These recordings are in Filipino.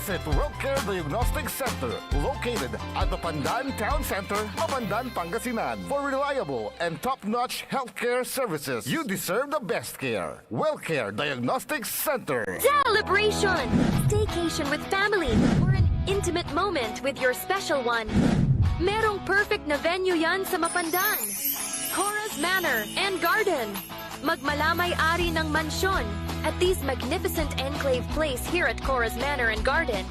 Visit WellCare Diagnostic Center, located at the Pandan Town Center, Mapandan, Pangasinan. For reliable and top-notch healthcare services, you deserve the best care. WellCare Diagnostic Center. Celebration! Staycation with family or an intimate moment with your special one. Merong perfect na venue yan sa Mapandan. Cora's Manor and Garden. Magmalamay-ari ng mansyon at these magnificent enclave place here at Cora's Manor and Garden.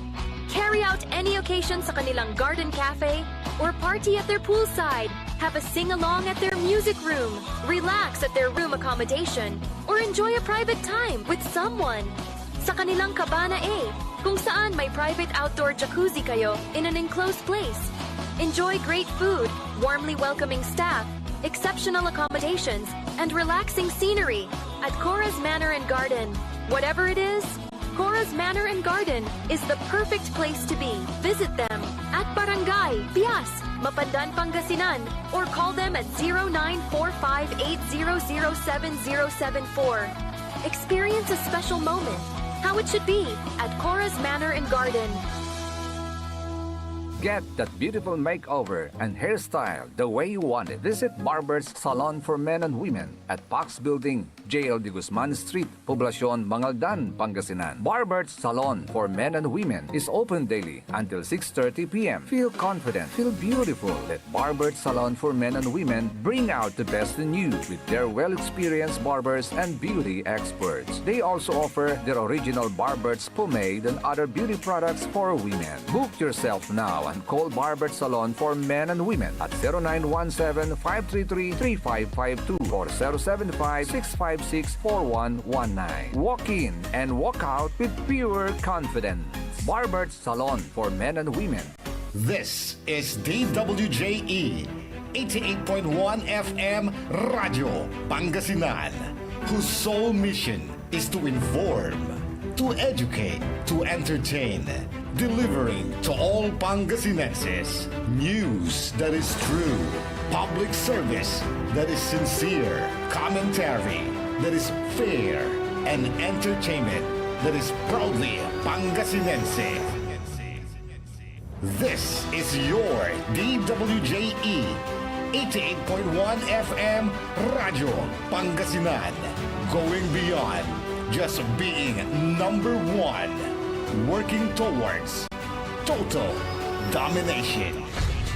Carry out any occasion sa kanilang garden cafe or party at their poolside. Have a sing-along at their music room. Relax at their room accommodation or enjoy a private time with someone. Sa kanilang Cabana A, kung saan may private outdoor jacuzzi kayo in an enclosed place. Enjoy great food, warmly welcoming staff, exceptional accommodations, and relaxing scenery at Cora's Manor and Garden. Whatever it is, Cora's Manor and Garden is the perfect place to be. Visit them at Barangay Pias, Mapandan, Pangasinan, or call them at 0945-800-7074. Experience a special moment, how it should be at Cora's Manor and Garden. Get that beautiful makeover and hairstyle the way you want it. Visit Barber's Salon for Men and Women at Pax Building, JL de Guzman Street, Poblacion, Mangaldan, Pangasinan. Barber's Salon for Men and Women is open daily until 6:30 p.m. Feel confident, feel beautiful. Let Barber's Salon for Men and Women bring out the best in you with their well-experienced barbers and beauty experts. They also offer their original Barber's pomade and other beauty products for women. Book yourself now and call Barber's Salon for Men and Women at 0917-533-3552 or 075-656-4119. Walk in and walk out with pure confidence. Barber's Salon for Men and Women. This is DWJE 88.1 FM Radio Pangasinan, whose sole mission is to inform, to educate, to entertain, delivering to all Pangasinenses news that is true, public service that is sincere, commentary that is fair, and entertainment that is proudly Pangasinense. This is your DWJE 88.1 FM Radio Pangasinan, going beyond just being number one, working towards total domination.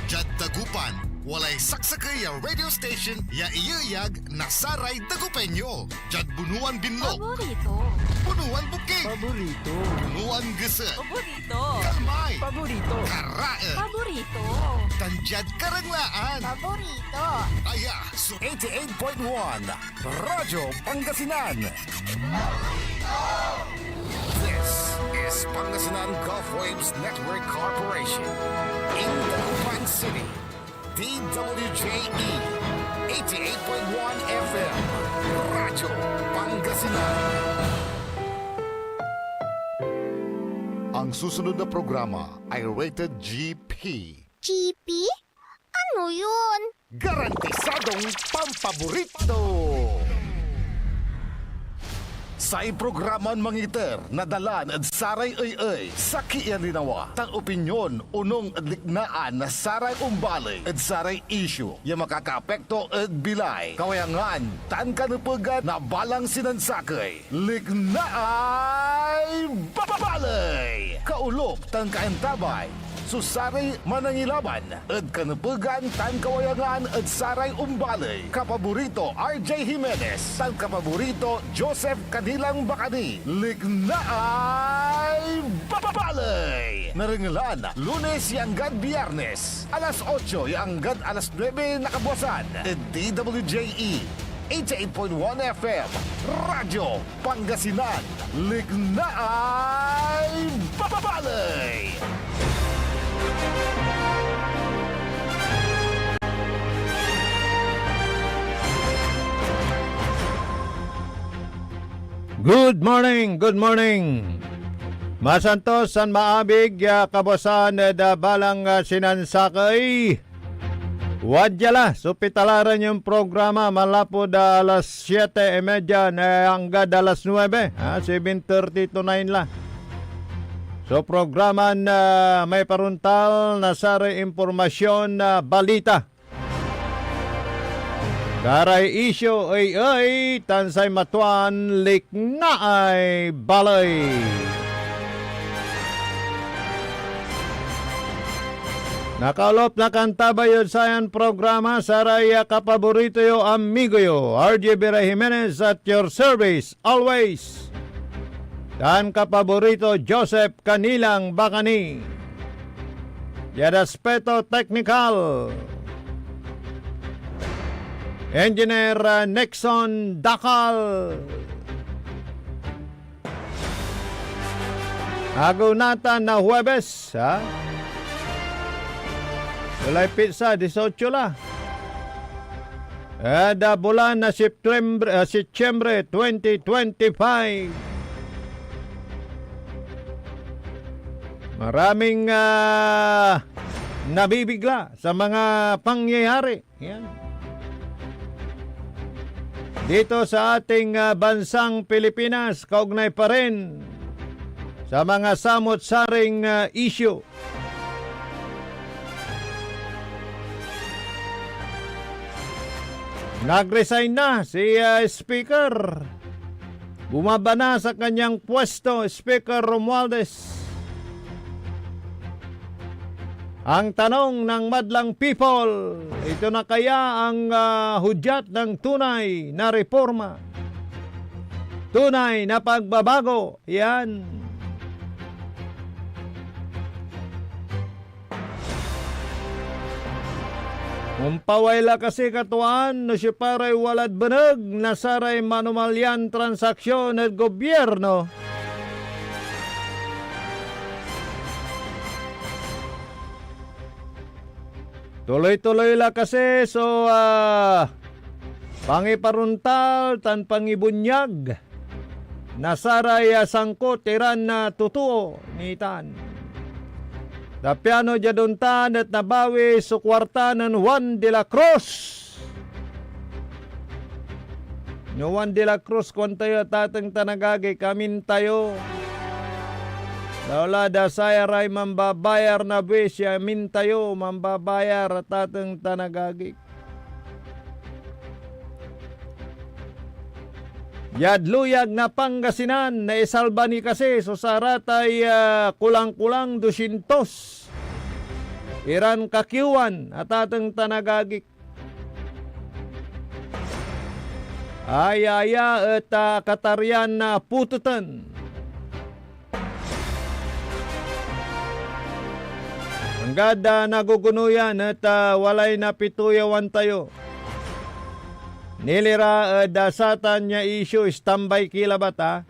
Jad Dagupan, walay saksakay a radio station ya iyayag nasaray Dagupenyo. Jad Bunuan Binlog, Paborito. Bunuan Bukid, Paborito. Bunuan Gese, Paborito. Kalmay, Paborito. Karae, Paborito. Tanjad Karanglaan, Paborito. Aya, so 88.1 Radyo Pangasinan. This is Pangasinan Gulf Waves Network Corporation in Dagupan City. DWJE 88.1 FM Radyo Pangasinan. Ang susunod na programa ay rated GP. GP? Ano yun? Garantisadong pampaborito! Sa iprograman mangiter, nadalan at saray ay sa kiyaninawa. Tang opinyon, unong adliknaan na saray umbalay at saray issue. Yung makakaapekto at bilay. Kawayangan, tan kanupugan na balang sinansakay. Lignaay babalay! Kaulop, tan kaentabay. Susaray manangilaban at kanupugan tan kawayangan at saray umbalay. Kapaborito RJ Jimenez, tan kapaborito Joseph Kanilang Bakani. Lignaay babalay! Naringalan, Lunes yanggad Biyernes, alas 8 yanggad alas 9 nakabuasan. At DWJE 88.1 FM Radyo Pangasinan. Lignaay babalay! Good morning, good morning. Masantos san maabig kabosan da balang sinansakay. Wadyala, supitalaran yung programa malapod alas 7:30 na hanggang alas 9. 7:30 to 9 la. So programa na may paruntal na sari impormasyon na balita. Daray isyo ay tansay matuan lik na ay balay. Nakalop na kantaba yun sa yan programa saraya kapaborito yo amigo yo RJ Bira Jimenez at your service always. Dan kapaborito Joseph Canilang Bacani. Yadaspeto Technical. Engineer Nixon Dakal. Agunatan na Huwebes, ha? Walay pizza, 18 la. Da bulan na Setyembre 2025. Maraming nabibigla sa mga pangyayari. Yan. Dito sa ating bansang Pilipinas, kaugnay pa rin sa mga samot-saring issue. Nag-resign na si Speaker. Bumaba na sa kanyang pwesto, Speaker Romualdez. Ang tanong ng madlang people, ito na kaya ang hudyat ng tunay na reforma? Tunay na pagbabago? Yan. Umpawayla kasi katuan no si paray walad banag na saray manumalyan transaksyon at gobyerno. Tuloy-tuloy la kasi so pangiparuntal tan pangibunyag nasaray sangkot iran na tutuo ni tan. Dapiano jaduntan at nabawi sa kwarta ng Juan de la Cruz. No Juan de la Cruz kung tayo tatang tanagagi kamin tayo. Daula da saya ray mambabayar na buwis ya min tayo mambabayar tatang tanagagi. Yadluyag na Pangasinan na isalba ni kasi so saratay kulang-kulang 200. Iran kakiwan at atang tanagagik. Ayaya at kataryan na pututan. Ang gada nagugunuyan at walay na pituyawan tayo. Nilira dasatan niya issue standby kilabat ha.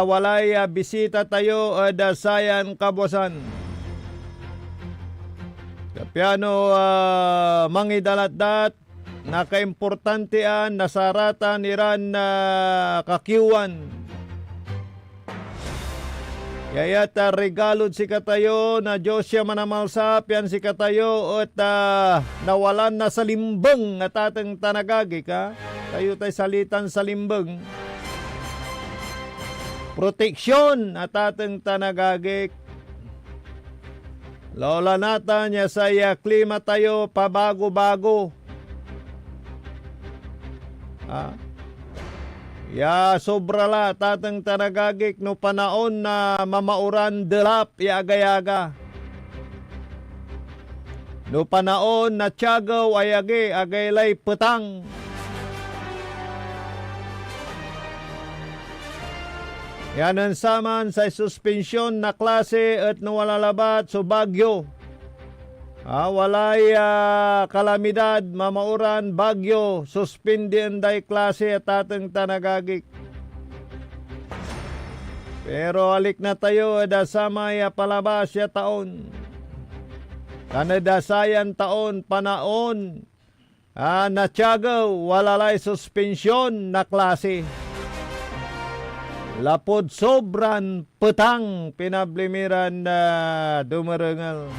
Walay bisita tayo dasayan kabosan. Kapiano mangidalat-dat nakaimportantean nasaratan iran na kakiwan. Kayat regalod si katayo na Diyos siya manamalsap yan si katayo at nawalan na sa limbang at atang tanagagi ka. Tayo tayo salitan sa limbang. Proteksyon at atang tanagagi. Lola nata niya sa klima tayo pabago-bago. Ya sobra la tatang tanagagik no panaon na mamauran delap ya agayaga. No panaon na tiyagaw ayage agaylay petang. Yan ang saman sa suspensyon na klase at nawalalabat so Bagyo. Walay kalamidad, mamauran, bagyo, suspindi day klase at atang tanagagik. Pero alik na tayo, dasamay palabas ya taon. Kanadasayan taon, panaon, natyagaw, walalay suspensyon na klase. Lapod sobran petang, pinablimiran na dumarangal.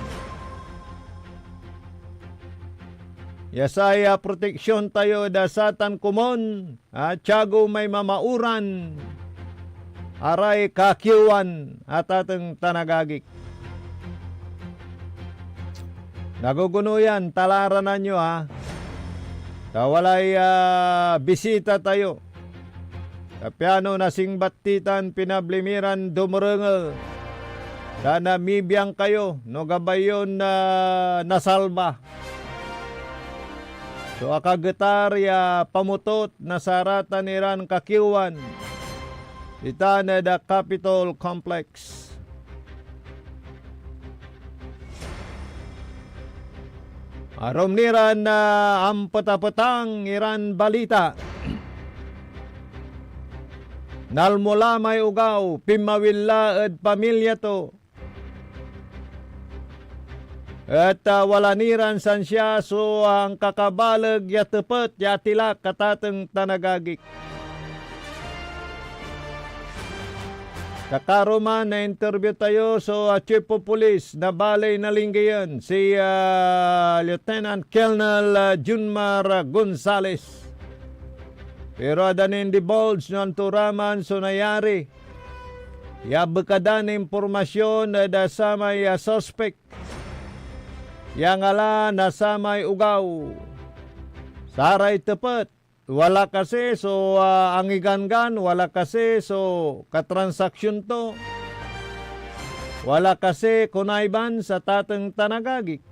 Yasaya proteksyon tayo dasatan kumon, tiyago may mamauran, aray kakiwan at atang tanagagik. Naguguno yan, talaranan nyo ha. Tawalay bisita tayo. Kapiano na singbatitan pinablimiran dumurengel. Da namibiyang kayo, no gabayon na nasalba. So akagetarya pamutot na saratan iran kakiwan. Ita na the Capitol Complex. Arom niran na ampatapatang iran balita. Nalmula may ugaw, pimawilla at pamilya to. At wala niran san siya, so ang kakabalag ya tepet ya tilak katateng tanagagik. Kakaroman na interview tayo so Chief of Police na balay na linggayan si Lieutenant Colonel Junmar Gonzales. Pero adanin divulge ng turaman so nayari. Yabekada na impormasyon na dasamay suspect. Yang ala nasamay ugaw. Saray tepet. Wala kasi, so ang igangan, wala kasi, so katransaksyon to. Wala kasi, kunayban sa tatang tanagagik.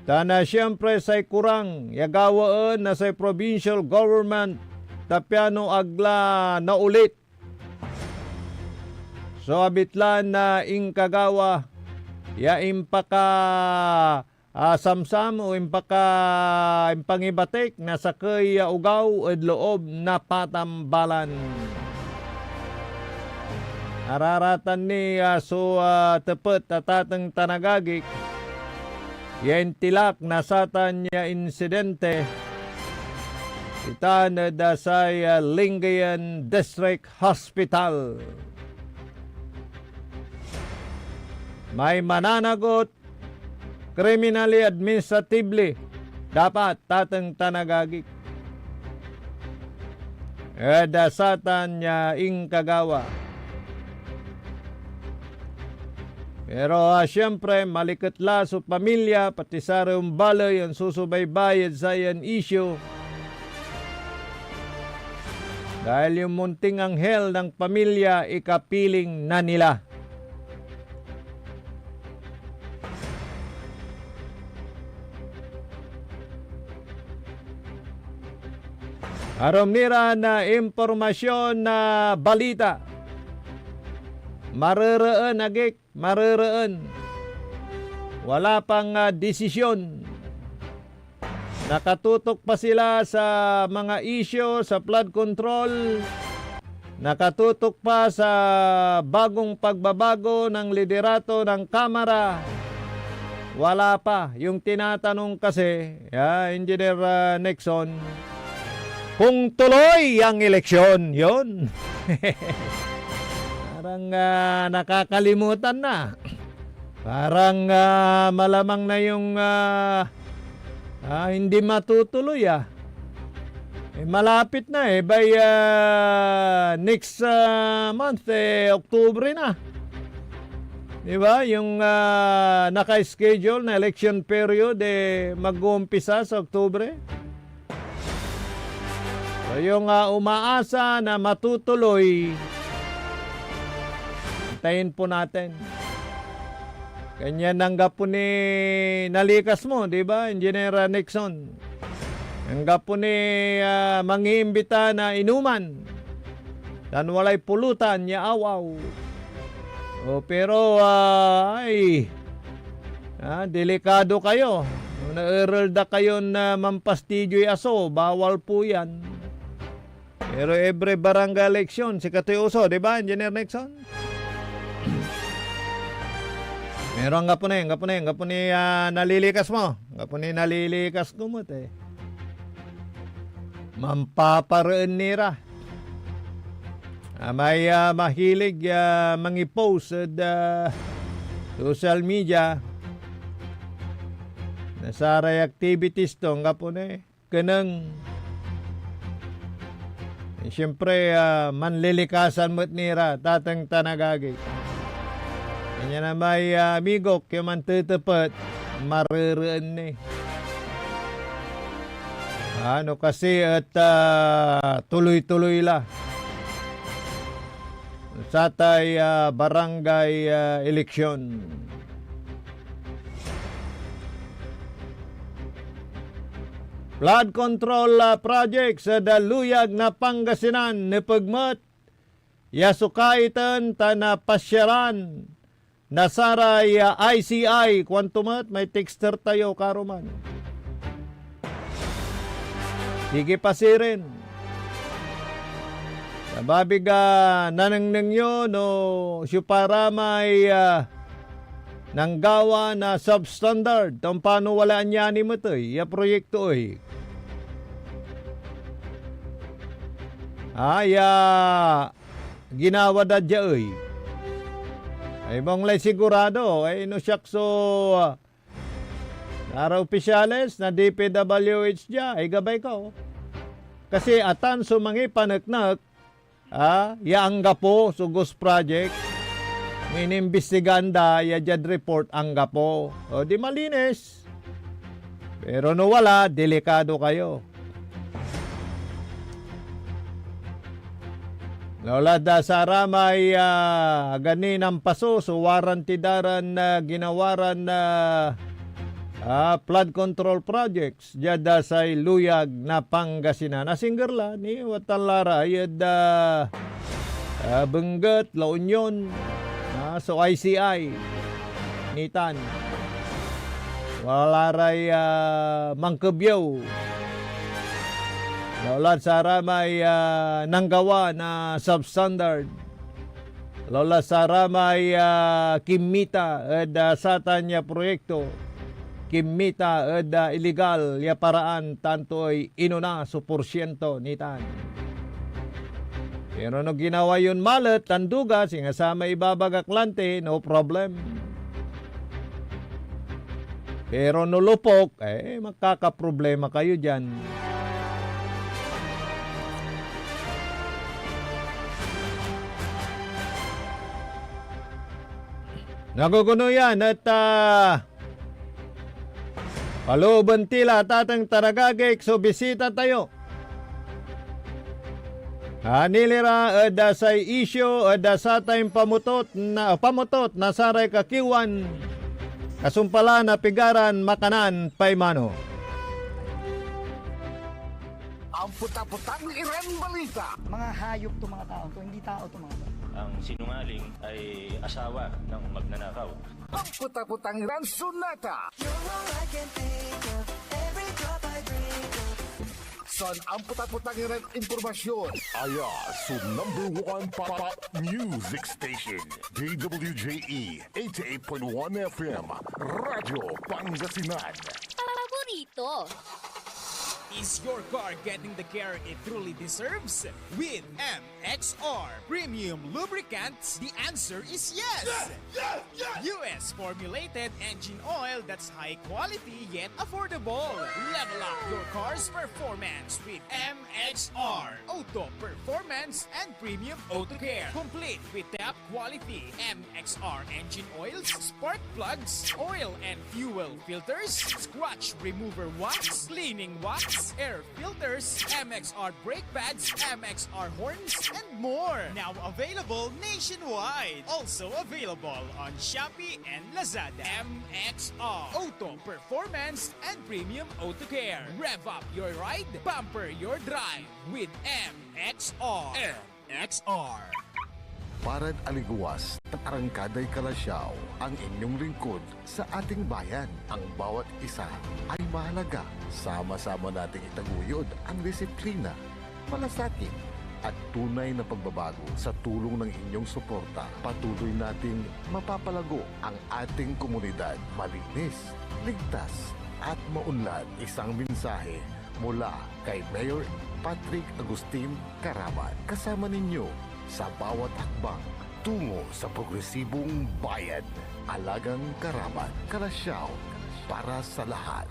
Tana siyempre say kurang, yagawaan na say provincial government, tapyano agla na ulit. So abitlan na ingkagawa, ya impaka samsam o impangibatik na sakay ugaw at loob na patambalan. Araratan ni tepet atatang tanagagik yan tilak na satan niya insidente ita na dasay Lingayen District Hospital. May mananagot criminally, administratively, dapat tatang tanagagik. Dasatan niya ingkagawa. Pero siyempre, malikatla sa pamilya, pati sa balay, ang susubaybayad sa yan issue. Dahil yung munting anghel ng pamilya, ikapiling na nila. Arom nira na impormasyon na balita. Marereen agik, marereen. Wala pang desisyon. Nakatutok pa sila sa mga isyo sa flood control. Nakatutok pa sa bagong pagbabago ng liderato ng Kamara. Wala pa. Yung tinatanong kasi, Engineer Nixon, kung tuloy ang eleksyon, yon. Parang nakakalimutan na. Parang malamang na yung hindi matutuloy malapit na by next month, Oktubre na. Diba? Yung naka-schedule na election period mag-uumpisa sa Oktubre. So, yung umaasa na matutuloy, hintayin po natin. Ganyan nanggap po ni nalikas mo, di ba, Engineer Nixon? Nanggap po ni mangiimbita na inuman. Dan walay pulutan, yaawaw. Pero, delikado kayo. Na-eralda kayo na mampastidyo'y aso, bawal po yan. Pero every barangay election, si Katiuso, di ba, Engineer Nixon? Meron nga po ni nalilikas mo. Nga po ni nalilikas kumot Mampaparaan nira. May mahilig mangipost sa social media. Nasaray activities to. Nga po ni kanang Siyempre, manlilikasan mo't nira, tatang tanagagi. Kanya na may amigok, yung man tutupot, mariraan ni. Ano kasi at tuloy-tuloy la. Sa tay barangay eleksyon. Flood control project sa Daluyag na Pangasinan ni Pagmat. Yasukaitan tana pasyaran. Nasaray ICI. Kwantumat may texter tayo karuman. Sige pasirin. Sababig nanangnang yun o para may nanggawa na substandard. Tong paano wala niya ni mo ito ya proyekto eh. Ginawa da dya eh. Ay mong lay sigurado ay no siyak so nara opisyales na DPWH dya ay gabay ko. Kasi atan so mangi panaknak yaangga po so ghost project inimbestiganda ya jad report angga po. O di malinis. Pero no wala, delikado kayo. Lola da sa ramay ganinang paso so warranty daran na ginawaran na flood control projects jada sa Luyag na Pangasinan. Asinggerla ni Watalara yad Benguet, La Union, so ICI, Nitan, Walaray Mangkebyaw, Lola Sara may nanggawa na substandard. Lola Sara may kimita at satan niya proyekto. Kimita at illegal ya paraan tanto ay inuna so porsyento nitan. Pero no ginawa yun malat, tanduga, singasama ibabagaklante, no problem. Pero no lupok, makakaproblema kayo dyan. Naguguno yan at palooban tila tatang taragagik so bisita tayo. Nilira ada sa isyo ada sa tayong pamutot na saray kakiwan kasumpala na pigaran makanan paymano. Ang puta-putang iren balita. Mga hayop to mga tao to, hindi tao to mga tao. Ang sinungaling ay asawa ng magnanakaw. Ang puta-putang iren sunata. Son ang puta-putang iren impormasyon. Aya sa number 1 pop music station, DWJE 88.1 FM, Radyo Pangasinan. Paborito. Is your car getting the care it truly deserves? With MXR Premium Lubricants, the answer is yes! US formulated engine oil that's high quality yet affordable. Level up your car's performance with MXR Auto Performance and Premium Auto Care. Complete with top quality MXR engine oils, spark plugs, oil and fuel filters, scratch remover wax, cleaning wax, air filters, MXR brake pads, MXR horns, and more. Now available nationwide. Also available on Shopee and Lazada. MXR Auto Performance and Premium Auto Care. Rev up your ride, bumper your drive with MXR. MXR. Parad aliguwas at arangkaday kalasyaw ang inyong lingkod sa ating bayan. Ang bawat isa ay mahalaga. Sama-sama nating itaguyod ang disiplina, malasakit at tunay na pagbabago. Sa tulong ng inyong suporta, patuloy nating mapapalago ang ating komunidad. Malinis, ligtas at maunlad. Isang mensahe mula kay Mayor Patrick Agustin Caraman. Kasama ninyo sa bawat hakbang tungo sa progresibong bayan. Alagang Caraman, Kalasyaw, para sa lahat.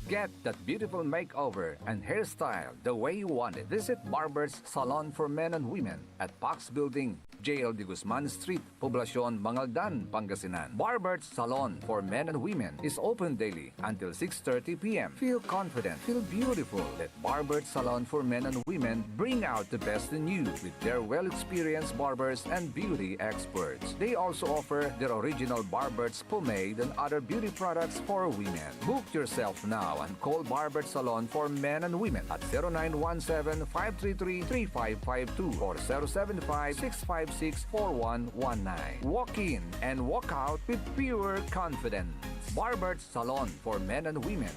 Get that beautiful makeover and hairstyle the way you want it. Visit Barber's Salon for Men and Women at Pax Building, JL de Guzman Street, Poblacion, Mangaldan, Pangasinan. Barber's Salon for Men and Women is open daily until 6:30 p.m. Feel confident, feel beautiful. Let Barber's Salon for Men and Women bring out the best in you with their well-experienced barbers and beauty experts. They also offer their original Barber's pomade and other beauty products for women. Book yourself now and call Barber's Salon for Men and Women at 0917-533-3552 or 075-656-4119. Walk in and walk out with pure confidence. Barber's Salon for Men and Women.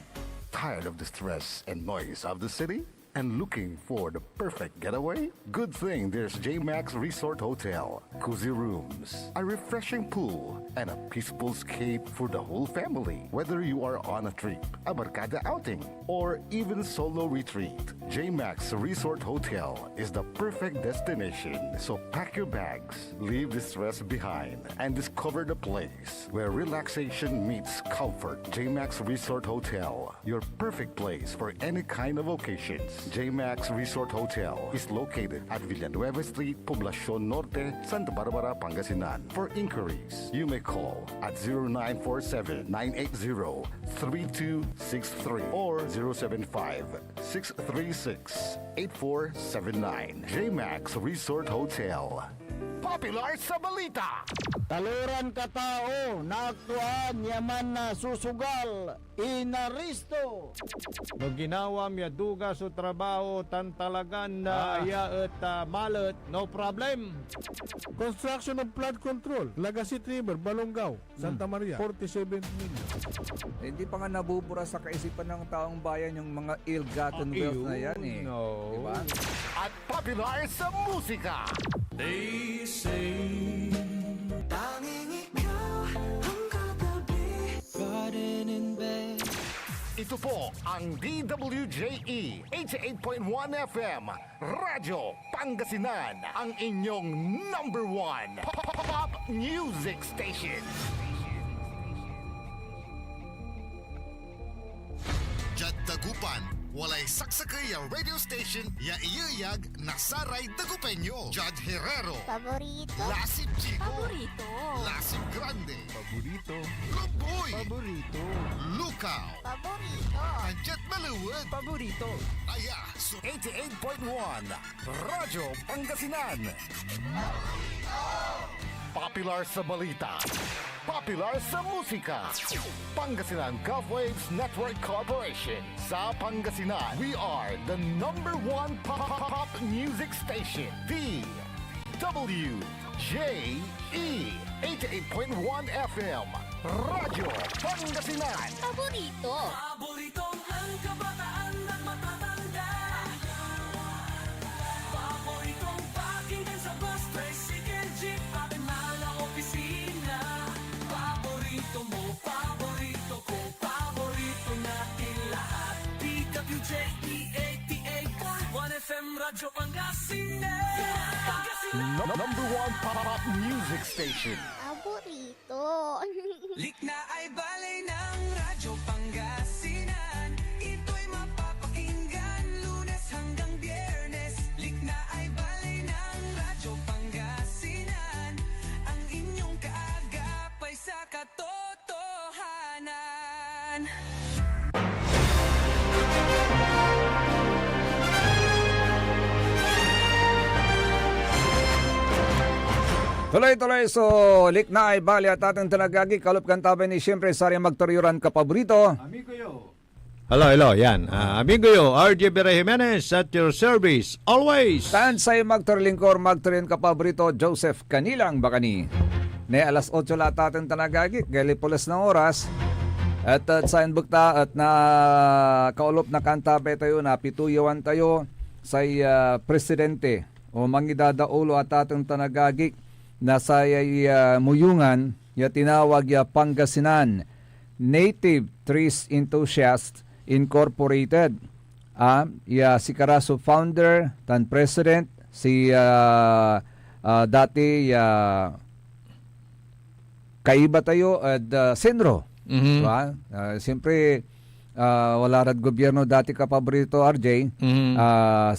Tired of the stress and noise of the city? And looking for the perfect getaway? Good thing there's JMax Resort Hotel. Cozy rooms, a refreshing pool, and a peaceful escape for the whole family. Whether you are on a trip, a barkada outing, or even solo retreat, JMax Resort Hotel is the perfect destination. So pack your bags, leave the stress behind, and discover the place where relaxation meets comfort. JMax Resort Hotel, your perfect place for any kind of occasions. JMax Resort Hotel is located at Villanueva Street, Poblacion Norte, Santa Barbara, Pangasinan. For inquiries, you may call at 0947-980-3263 or 075-636-8479. JMax Resort Hotel. Popular sa balita! Taluran ka tao, naaktuan, yaman na susugal, inaristo. No ginawa miya duga sa trabaho, tan talagan na iya at malat, no problem. Construction of flood control, Lagasit River, Balongaw, Santa Maria, 47 million. Hindi pa nga nabubura sa kaisipan ng taong bayan yung mga ill-gotten wealth na yan eh. No. Diba? At popular sa musika! Ito po ang DWJE 88.1 FM Radyo Pangasinan, ang inyong number one pop music station. Jad Dagupan, walay saksakay a radio station ya iyayag nasaray Dagupeño. Jad Herrero, Paborito. Lasip Chico, Paborito. Lasip Grande, Paborito. Lumboy, Paborito. Lukaw, Paborito. Jet Maluwag, Paborito. Aya, so 88.1 Radyo Pangasinan. Popular sa balita, popular sa musika. Pangasinan Golfwaves Network Corporation. Sa Pangasinan, we are the number one pop music station. DWJE 88.1 FM Radyo Pangasinan. Paborito. Paboritong ang kabataan at matatanda. Paboritong pakinggan sa bus, tricycle, jeep, at mga opisina. Paborito mo, paborito ko, paborito natin lahat. DWJE 88.1 FM Radyo Pangasinan. Number one pop music station. Paborito. Likna ay balay ng Radyo Pangasinan. Ito'y mapapakinggan Lunes hanggang Biyernes. Likna ay balay ng Radyo Pangasinan. Ang inyong kaagapay sa katotohanan. Tuloy-tuloy so likna ay bali at ating talagagi kalup kantabay ni siyempre sari magturyuran ka paborito. Hello, yan. Amigo yo, RJ Bera Jimenez at your service, always. Tansay magturlingkor magturyan ka paborito Joseph Kanilang Bakani. Ne alas 8 lahat ating talagagi galipulas ng oras. At sayan bukta at na kaulop na kantabay tayo na pituyawan tayo sa presidente o mangidadaulo at ating tanagagik na sa muyungan ya tinawag ya Pangasinan Native Trees Enthusiast Incorporated. Ya si Carazo founder tan president si dati kaiba tayo at Senro. Diba? Siyempre wala rad gobyerno dati kapaborito RJ,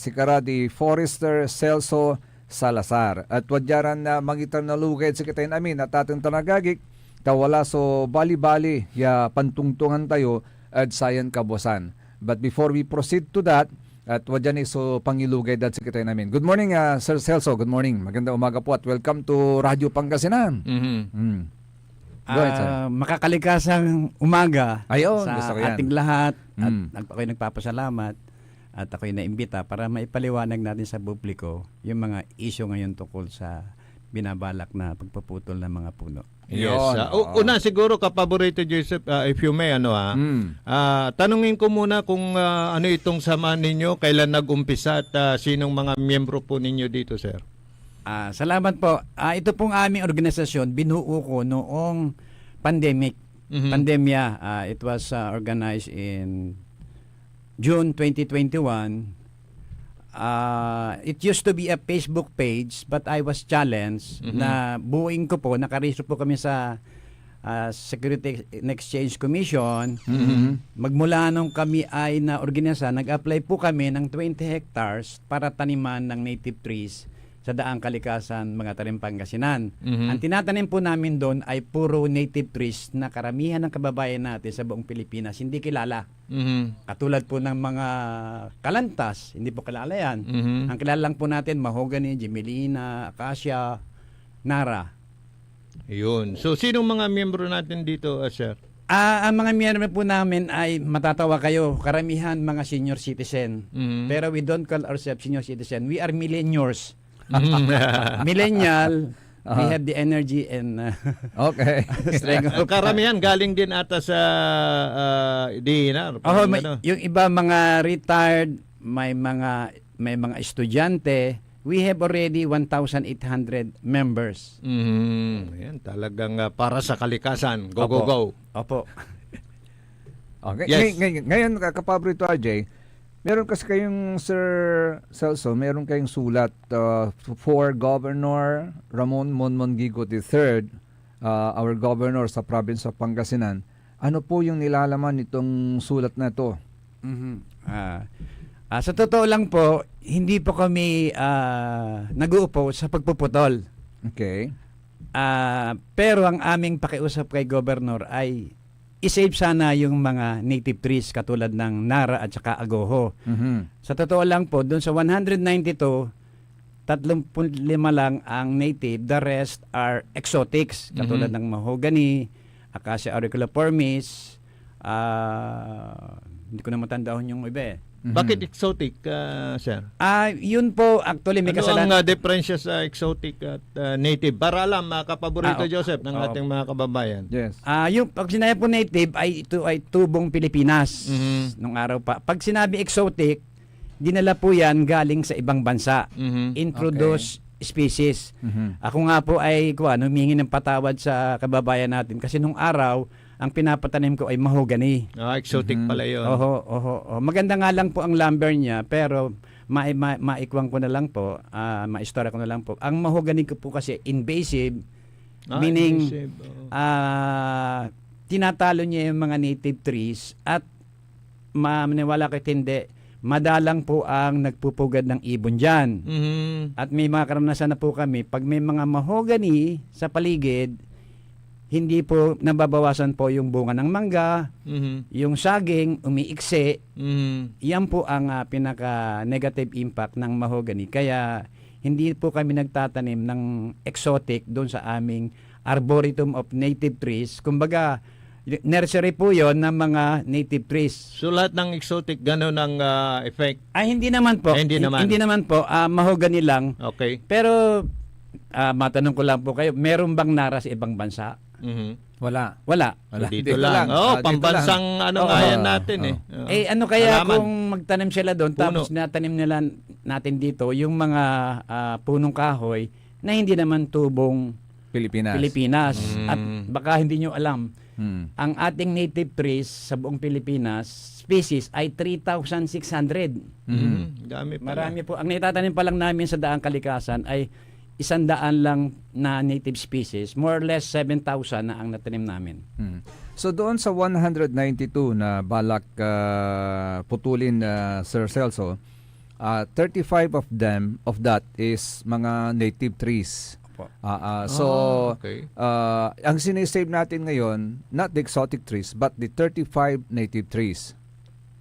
si Karadi Forester Celso Salazar. At wadyaran na mangitan na lugay sa kitayin amin at ating tanagagik, tawala so bali-bali ya pantungtungan tayo at sayan kabosan. But before we proceed to that, at wadyan iso pangilugay dat sa kitayin amin. Good morning, Sir Celso. Good morning. Magandang umaga po at welcome to Radio Pangasinan. Go ahead, sir. Makakalikasang umaga Ayun, sa gusto ko yan. ating lahat at ako'y nagpapasalamat at ako'y naimbita para maipaliwanag natin sa publiko yung mga issue ngayon tungkol sa binabalak na pagpuputol ng mga puno. Yes. Yun, Una siguro kapaborito Joseph, if you may tanungin ko muna kung ano itong samahan ninyo, kailan nag-umpisa at sinong mga miyembro po ninyo dito, sir? Salamat po. Ito pong aming organisasyon, binuo ko noong pandemya. It was organized in June 2021. It used to be a Facebook page, but I was challenged na buuin ko po, nakaregister po kami sa Security and Exchange Commission. Magmula nung kami ay na-organisa, nag-apply po kami ng 20 hectares para taniman ng native trees sa Daang Kalikasan, mga tanim Pangasinan. Ang tinatanim po namin doon ay puro native trees na karamihan ng kababayan natin sa buong Pilipinas hindi kilala. Katulad po ng mga kalantas, hindi po kilala yan. Ang kilala lang po natin, mahogany, gimelina, acacia, nara. Ayun. So, sinong mga miyembro natin dito, sir? Ang mga miyembro po namin ay matatawa kayo, karamihan mga senior citizen. Pero we don't call ourselves senior citizen. We are millennials. Millennial, we have the energy and Okay. strength of Karamihan galing din ata sa DNR. yung iba mga retired, may mga estudyante. We have already 1,800 members. Ayan, talagang para sa kalikasan. Go, Opo. go, go. Opo. Okay. Yes. Ngayon, kapaborito RJ, meron kasi kayong, Sir Celso, meron kayong sulat for Governor Ramon Monmongigo III, our governor sa province of Pangasinan. Ano po yung nilalaman nitong sulat na ito? Sa totoo lang po, hindi po kami nag-uupo sa pagpuputol. Okay. Pero ang aming pakiusap kay Governor ay isave sana yung mga native trees katulad ng nara at saka agoho. Sa totoo lang po, doon sa 192, 35 lang ang native. The rest are exotics katulad ng mahogany, acacia auriculiformis, hindi ko na matandaan yung iba eh. Bakit exotic, sir? Yun po, actually may Ano kasalanan. ang diferensya sa exotic at native? Para alam, kapaborito Joseph, ng Oo. ating mga kababayan. Yes. Yung pag sinabi po native ay ito ay tubong Pilipinas nung araw pa. Pag sinabi exotic, dinala po yan galing sa ibang bansa. Introduced species. Ako nga po ay humingi ng patawad sa kababayan natin kasi nung araw ang pinapatanim ko ay mahogany. Exotic pala yun. Oho. Maganda nga lang po ang lumber niya pero maikwang ko na lang po, maistorya ko na lang po. Ang mahogany ko po kasi invasive, meaning invasive, tinatalo niya yung mga native trees at maniwala kayo hindi, madalang po ang nagpupugad ng ibon dyan. At may mga karanasan na po kami, pag may mga mahogany sa paligid, hindi po nababawasan po yung bunga ng mangga, yung saging, umiiksi. Yan po ang pinaka-negative impact ng mahogany. Kaya hindi po kami nagtatanim ng exotic doon sa aming Arboretum of Native Trees. Kumbaga, nursery po yon ng mga native trees. So lahat ng exotic, gano'n ang effect? Hindi naman po. Hindi naman. Hindi naman po. Mahogany lang. Okay. Pero, matanong ko lang po kayo, meron bang nara sa ibang bansa? Wala. Wala. So dito lang. Pambansang yan natin eh. Ano kaya Alaman. kung magtanim sila doon tapos natanim nila natin dito yung mga punong kahoy na hindi naman tubong Pilipinas. At baka hindi nyo alam, ang ating native trees sa buong Pilipinas, species ay 3,600. Dami pala. Marami po. Ang naitatanim pa lang namin sa Daang Kalikasan ay 100 lang na native species. More or less 7,000 na ang natanim namin. So doon sa 192 na balak putulin, Sir Celso, 35 of that is mga native trees. So okay. Ang sinisave natin ngayon, not the exotic trees but the 35 native trees.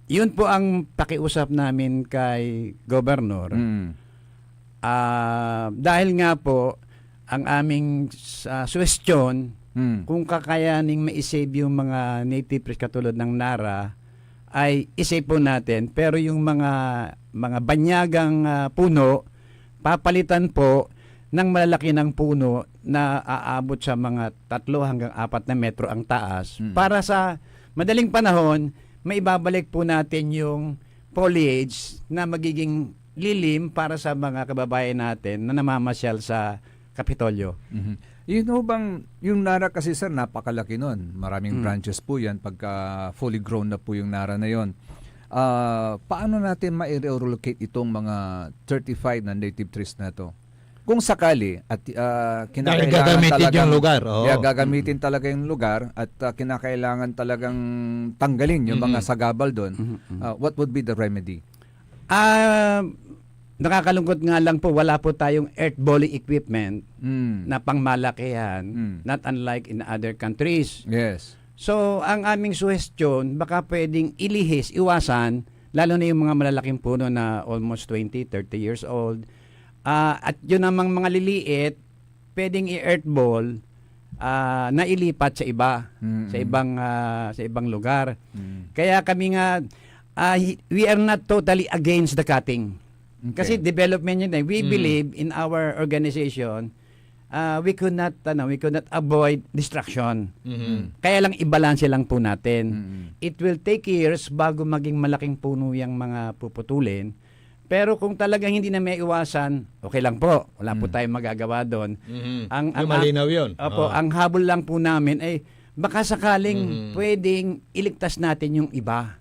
Yun po ang pakiusap namin kay Governor. Dahil nga po ang aming suggestion, kung kakayaning ma-save yung mga native trees katulad ng Nara, ay isave po natin. Pero yung mga banyagang puno, papalitan po ng malalaki ng puno na aabot sa mga 3 hanggang 4 na metro ang taas. Para sa madaling panahon, maibabalik po natin yung foliage na magiging lilim para sa mga kababayan natin na namamasyal sa Kapitolyo. Yun ho bang, yung Nara kasi sir, napakalaki nun. Maraming branches po yan pagka fully grown na po yung Nara na yon. Paano natin ma-relocate itong mga 35 na native trees na to? Kung sakali at kinakailangan gagamitin talagang yung lugar. gagamitin talaga yung lugar at kinakailangan talagang tanggalin yung mga sagabal doon, what would be the remedy? Nakakalungkot nga lang po, wala po tayong earth balling equipment na pangmalakihan, not unlike in other countries. Yes. So, ang aming suggestion, baka pwedeng ilihis, iwasan, lalo na yung mga malalaking puno na almost 20, 30 years old. At yun namang mga liliit, pwedeng i-earth ball na ilipat sa iba, sa ibang lugar. Kaya kami nga, we are not totally against the cutting. Kasi development yun. We believe in our organization, we could not avoid destruction. Kaya lang ibalanse lang po natin. It will take years bago maging malaking puno yung mga puputulin. Pero kung talagang hindi na may iwasan, okay lang po. Wala po tayong magagawa doon. Ang malinaw yun. Opo, ang habol lang po namin ay baka sakaling pwedeng iligtas natin yung iba.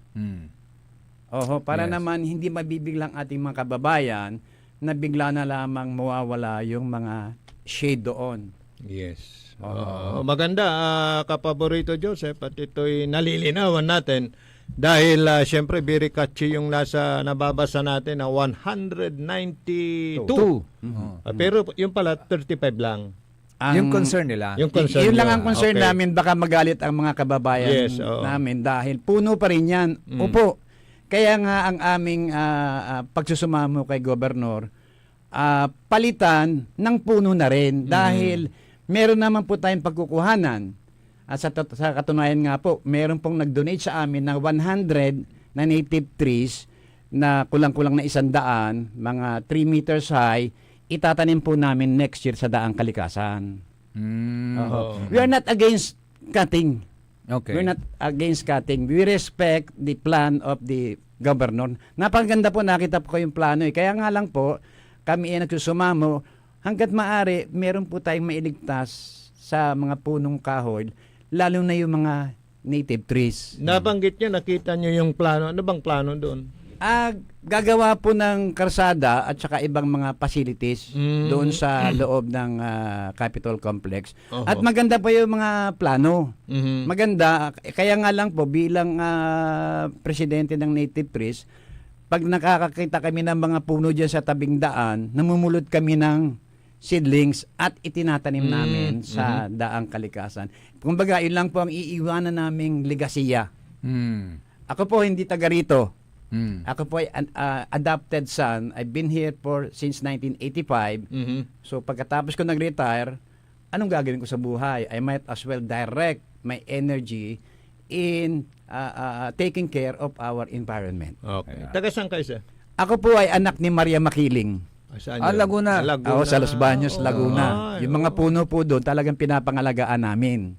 Oho, para naman hindi mabibiglang ating mga kababayan na bigla na lamang mawawala yung mga shade doon. Yes. Maganda, kapaborito Joseph, at ito'y nalilinawan natin dahil syempre very catchy yung nababasa natin na 192. Pero yung pala 35 lang. Yung concern nila. Yun lang ang concern namin, baka magalit ang mga kababayan namin dahil puno pa rin yan. Opo. Kaya nga ang aming pagsusumamo kay Gobernador, palitan ng puno na rin dahil meron naman po tayong pagkukuhanan. At sa katunayan nga po, meron pong nag-donate sa amin ng 100 na native trees na kulang-kulang na 100, mga 3 meters high, itatanim po namin next year sa Daang Kalikasan. We are not against cutting. Okay. We're not against cutting. We respect the plan of the governor. Napakaganda po, nakita po ko yung plano. Kaya nga lang po, kami ay nagsusumamo, hanggat maaari, meron po tayong mailigtas sa mga punong kahoy, lalo na yung mga native trees. Nabanggit nyo, nakita nyo yung plano. Ano bang plano doon? Gagawa po ng karsada at saka ibang mga facilities doon sa loob ng Capitol Complex. At maganda po yung mga plano. Maganda. Kaya nga lang po, bilang presidente ng Native Trees, pag nakakakita kami ng mga puno dyan sa tabing daan, namumulot kami ng seedlings at itinatanim namin sa Daang Kalikasan. Kumbaga, yun lang po ang iiwanan naming legasiya. Ako po hindi taga rito. Ako po ay adopted son. I've been here since 1985. So pagkatapos ko nag-retire, anong gagawin ko sa buhay? I might as well direct my energy in taking care of our environment. Okay. Taga saan kayo, sir? Ako po ay anak ni Maria Makiling. Laguna. Ako sa Los Baños, Laguna. Yung mga puno po doon talagang pinapangalagaan namin.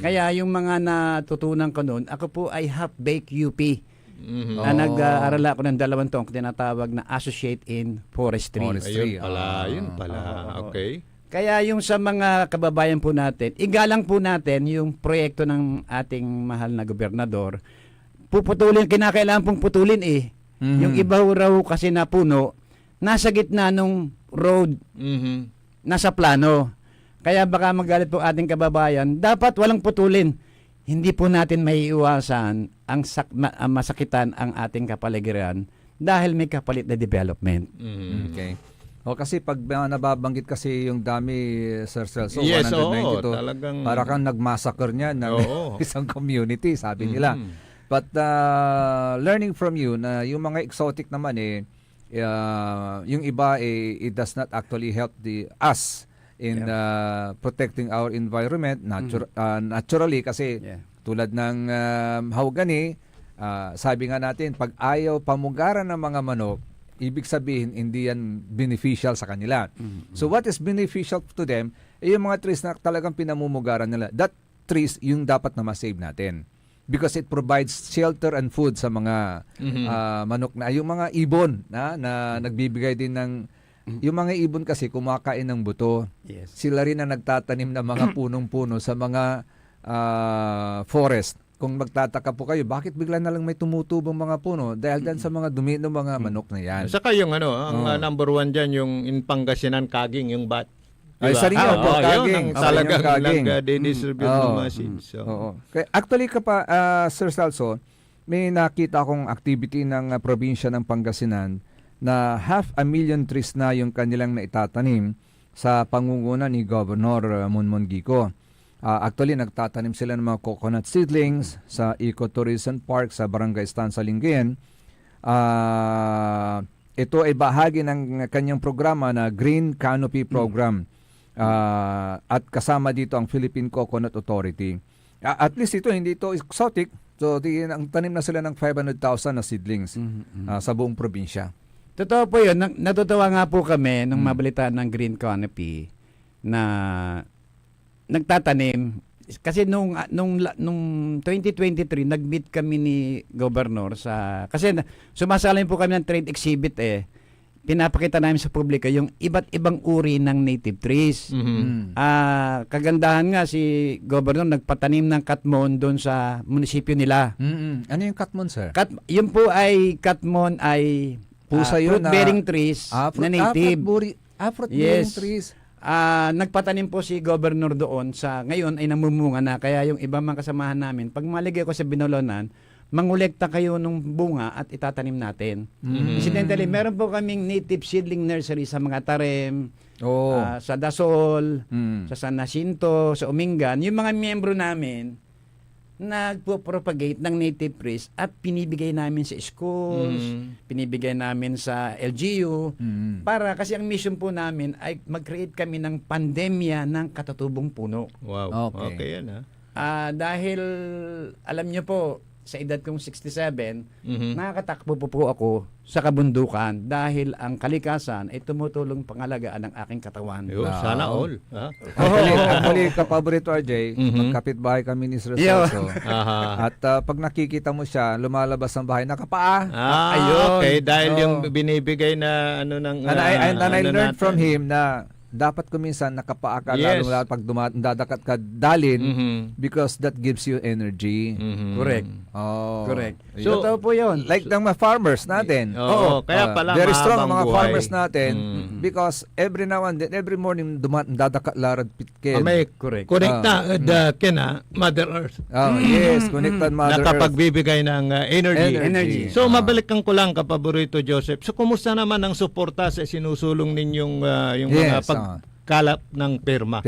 Kaya yung mga natutunan ko noon, ako po ay half-baked UP. Na nag-aaral ako ng 2 taong tinatawag na Associate in Forestry. Yun pala. Okay. Kaya yung sa mga kababayan po natin, igalang po natin yung proyekto ng ating mahal na gobernador. Puputulin, kinakailangan pong putulin Yung iba raw kasi na puno, nasa gitna nung road, nasa plano. Kaya baka magalit po ating kababayan, dapat walang putulin. hindi po natin maiiwasan ang masakitan ang ating kapaligiran dahil may kapalit na development. Okay. O kasi pag nababanggit kasi yung dami, Sir Celso, Yes, 192, talagang... para kang nagmassacre niya ng isang community, sabi nila. But learning from you na yung mga exotic naman yung iba it does not actually help us in protecting our environment naturally kasi tulad ng hawgani, sabi nga natin, pag ayaw pamugaran ng mga manok, ibig sabihin, hindi yan beneficial sa kanila. So what is beneficial to them, yung mga trees na talagang pinamumugaran nila. That trees, yung dapat na ma-save natin. Because it provides shelter and food sa mga manok na. Yung mga ibon na nagbibigay din ng... Yung mga ibon kasi kumakain ng buto. Yes. Sila rin ang nagtatanim ng mga punong-puno sa mga forest. Kung magtataka po kayo, bakit bigla na lang may tumutubong mga puno? Dahil dan sa mga dumi ng mga manok na yan. Saka yung ang number one dyan, yung in Pangasinan, kaging, yung bat. Ay, sarili po, Yun kaging. ang talagang Kaging. nag-distribute ng mga seeds. So. Actually, Sir Salso, may nakita akong activity ng probinsya ng Pangasinan na 500,000 trees na yung kanilang naitatanim sa pangunguna ni Governor Monmon Gico. Actually, nagtatanim sila ng mga coconut seedlings sa Ecotourism Park sa Barangay Stanza Lingayen. Ito ay bahagi ng kanyang programa na Green Canopy Program. At kasama dito ang Philippine Coconut Authority. At least hindi ito exotic. So, ang tanim na sila ng 500,000 na seedlings sa buong probinsya. Totoo po yun. Natutuwa nga po kami nung mabalitaan ng Green Canopy na nagtatanim. Kasi nung 2023, nag-meet kami ni Governor kasi sumasalamin po kami ng trade exhibit Pinapakita namin sa publiko yung iba't ibang uri ng native trees. Kagandahan nga si Governor nagpatanim ng katmon doon sa munisipyo nila. Ano yung katmon, sir? Yun po ay katmon ay pusa yun fruit-bearing trees na native. Fruit-bearing trees. Nagpatanim po si Governor doon ngayon ay namumunga na, kaya yung ibang mga kasamahan namin, pag maligay ko sa Binalonan, mangolekta kayo ng bunga at itatanim natin. Incidentally, meron po kaming native seedling nursery sa mga Tarem, sa Dasol, sa San Jacinto, sa Umingan. Yung mga miyembro namin, nagpo-propagate ng native trees at pinibigay namin sa schools, pinibigay namin sa LGU, para kasi ang mission po namin ay mag-create kami ng pandemya ng katatubong puno. Wow. Okay yan dahil alam niyo po, sa edad kong 67, nakakatakbo po ako sa kabundukan dahil ang kalikasan ay tumutulong pangalagaan ng aking katawan. Sana all. Actually, kapaborito RJ, magkapit-bahay kami ni Sir Celso. At pag nakikita mo siya, lumalabas ng bahay, nakapaa. Ayun. Okay, dahil yung binibigay na ng... And I learned from him na dapat kuminsan nakapaa ka, lalo pag dadakat ka dalin, because that gives you energy. Correct. Correct. So, totoo po yun. Like ng mga farmers natin. Kaya pala very strong ang mga buhay. farmers natin because every now and then, every morning, dadakat larad pitken. Correct. Connect na Mother Earth. Yes, connected Mother Earth. Nakapagbibigay ng energy. So, mabalikan ko lang, kapaborito Joseph. So, kumusta naman ang suporta sa sinusulong ninyong yung mga pagkalap ng pirma?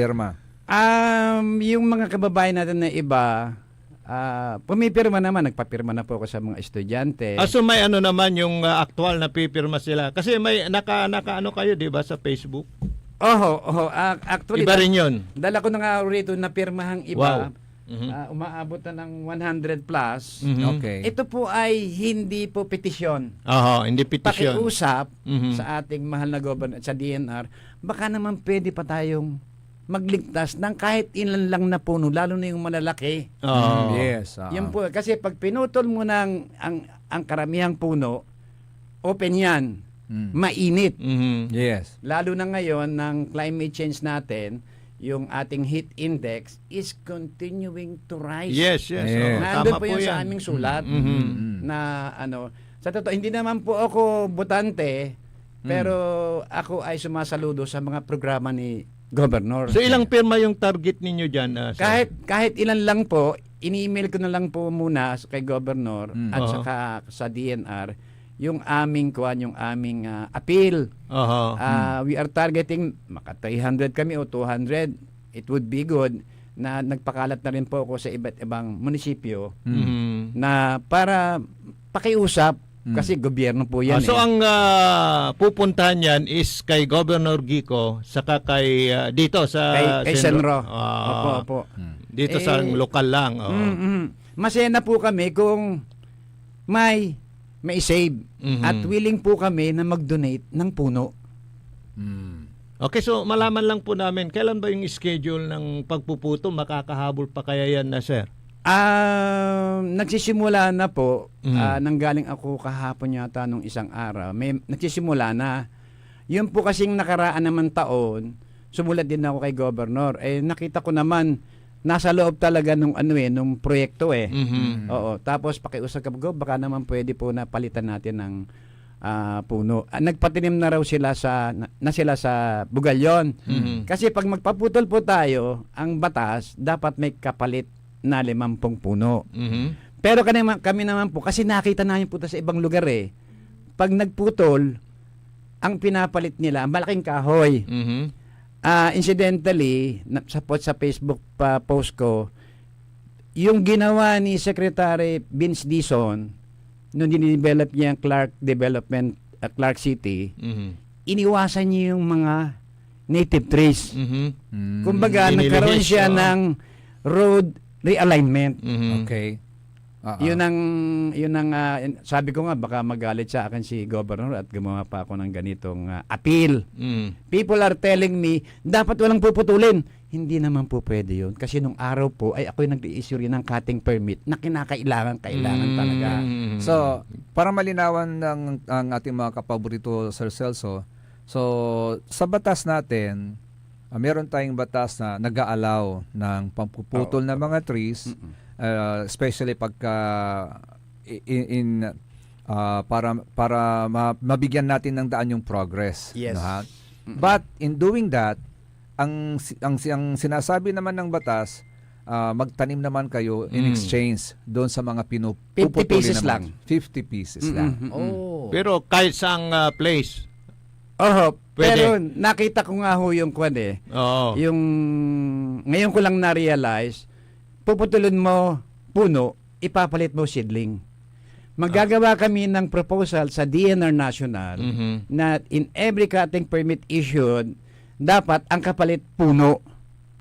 Yung mga kababayan natin na iba, pumipirma naman, nagpapirma na po ako sa mga estudyante. So may naman yung actual na pipirma sila. Kasi may naka kayo, di ba, sa Facebook? Actually, iba rin yun. Dala ko na nga rito na pirmahang iba. Wow. Umaabot na ng 100 plus. Okay. Ito po ay hindi po petisyon. Hindi petisyon. Pakiusap sa ating mahal na governor sa DNR, baka naman pwede pa tayong magligtas ng kahit ilan lang na puno, lalo na yung malalaki. Yes. Yan po, kasi pag pinutol mo ng ang karamihang puno, open yan. Mainit. Yes. Lalo na ngayon ng climate change natin, yung ating heat index is continuing to rise. Yes. Nandun po yan sa aming sulat na sa totoo, hindi naman po ako botante, pero ako ay sumasaludo sa mga programa ni Governor. So ilang pirma yung target ninyo dyan? Kahit ilan lang po, ini-email ko na lang po muna kay Governor at Oo. saka sa DNR yung aming appeal. We are targeting maka 300 kami o 200. It would be good na nagpakalat na rin po ako sa iba't ibang munisipyo na para pakiusap kasi gobyerno po yan. So ang pupuntahan yan is kay Governor Gico saka kay dito sa kay Senro. Opo. Dito sa lokal lang. Masaya na po kami kung may save at willing po kami na mag-donate ng puno. Okay, so malaman lang po namin kailan ba yung schedule ng pagpuputo, makakahabol pa kaya yan na sir? Nagsisimula na po, nanggaling ako kahapon yata nung isang araw. Nagsisimula na. Yun po kasing nakaraan naman taon, sumulat din ako kay Governor. Nakita ko naman, nasa loob talaga nung proyekto Oo, tapos pakiusap ko, baka naman pwede po na palitan natin ng puno. Nagpatinim na raw sila sa Bugalyon. Kasi pag magpaputol po tayo, ang batas dapat may kapalit na 50 puno. Pero kami naman po, kasi nakita namin po sa ibang lugar pag nagputol, ang pinapalit nila, ang malaking kahoy. Incidentally, sa Facebook post ko, yung ginawa ni Secretary Vince Dizon, nung dinidevelop niya ang Clark City, iniwasan niya yung mga native trees. Kumbaga, nagkaroon siya ng road realignment. Okay. Yun ang sabi ko nga, baka magalit sa akin si Governor at gumawa pa ako ng ganitong appeal. People are telling me, dapat walang puputulin. Hindi naman po pwede yun. Kasi nung araw po, ay ako'y nag-i-issue rin ng cutting permit na kailangan talaga. So, para malinawan ang ating mga kapaborito, Sir Celso, so sa batas natin, meron tayong batas na nag-aalaw ng pampuputol ng mga trees, especially pagka para mabigyan natin ng daan yung progress. Yes. But in doing that, ang sinasabi naman ng batas, magtanim naman kayo in exchange doon sa mga 50 pieces lang. 50 pieces lang. Pero kahit saang place. Pero nakita ko nga ho yung yung ngayon ko lang na-realize, puputulin mo puno, ipapalit mo seedling. Magagawa kami ng proposal sa DNR National na in every cutting permit issued, dapat ang kapalit puno.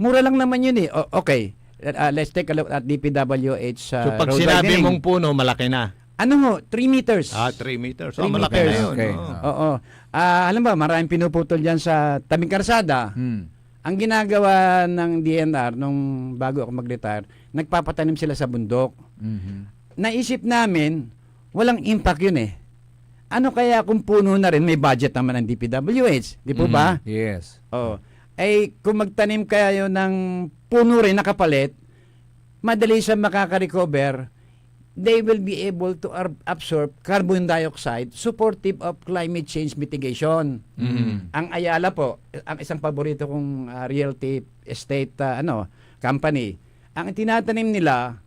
Mura lang naman yun Okay, let's take a look at DPWH So pag road sinabi widening. mong puno, malaki na. 3 meters. 3 meters. 3 malaki na meters. yun. Okay. Oo. Alam ba, maraming pinuputol dyan sa tabing karsada. Ang ginagawa ng DNR nung bago ako mag-retire, nagpapatanim sila sa bundok. Naisip namin, walang impact yun Ano kaya kung puno na rin, may budget naman ng DPWH, di po ba? Yes. Kung magtanim kayo ng puno rin nakapalit, madali siya makaka-recover, they will be able to absorb carbon dioxide supportive of climate change mitigation. Ang Ayala po, ang isang paborito kong realty estate company, ang tinatanim nila,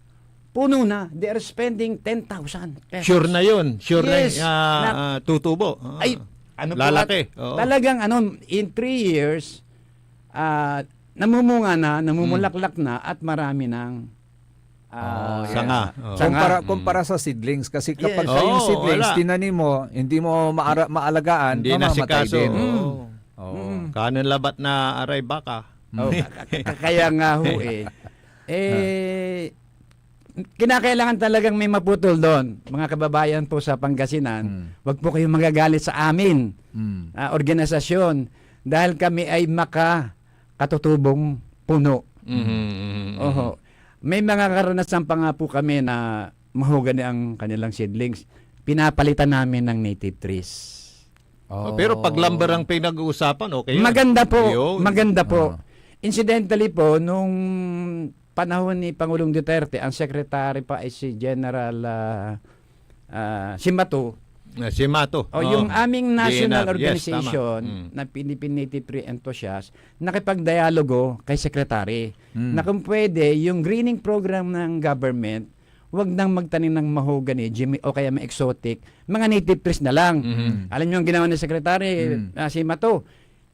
puno na. They are spending 10,000 pesos. Sure na yun. Sure Yes. na tutubo. Lalaki. Talagang in 3 years, namumunga na, namumulaklak na, at marami ng sanga. Kumpara sa seedlings, kasi kapag Yes. yung seedlings Wala. tinanim mo, hindi mo maalagaan, Hindi na si mamamatay kaso. din. Kanan labat na aray baka. Kaya nga ho kinakailangan talagang may maputol doon. Mga kababayan po sa Pangasinan, wag po kayong magagalit sa amin, organisasyon, dahil kami ay makakatutubong puno. May mga karanasan pa nga po kami na mahugani ang kanilang seedlings. Pinapalitan namin ng native trees. Pero pag lumber ang pinag-uusapan, okay yun. Maganda po. Yun. Maganda po. Incidentally po, nung panahon ni Pangulong Duterte, ang secretary pa ay si General Simato, Si Mato. Yung aming national DNR. Yes, organization tama. na Philippine Native Tree Enthusiasts, nakipagdialogo kay Secretary na kung pwede, yung greening program ng government, wag nang magtanim ng mahogany, o kaya may exotic, mga native trees na lang. Alam niyo ang ginawa ni Secretary si Mato,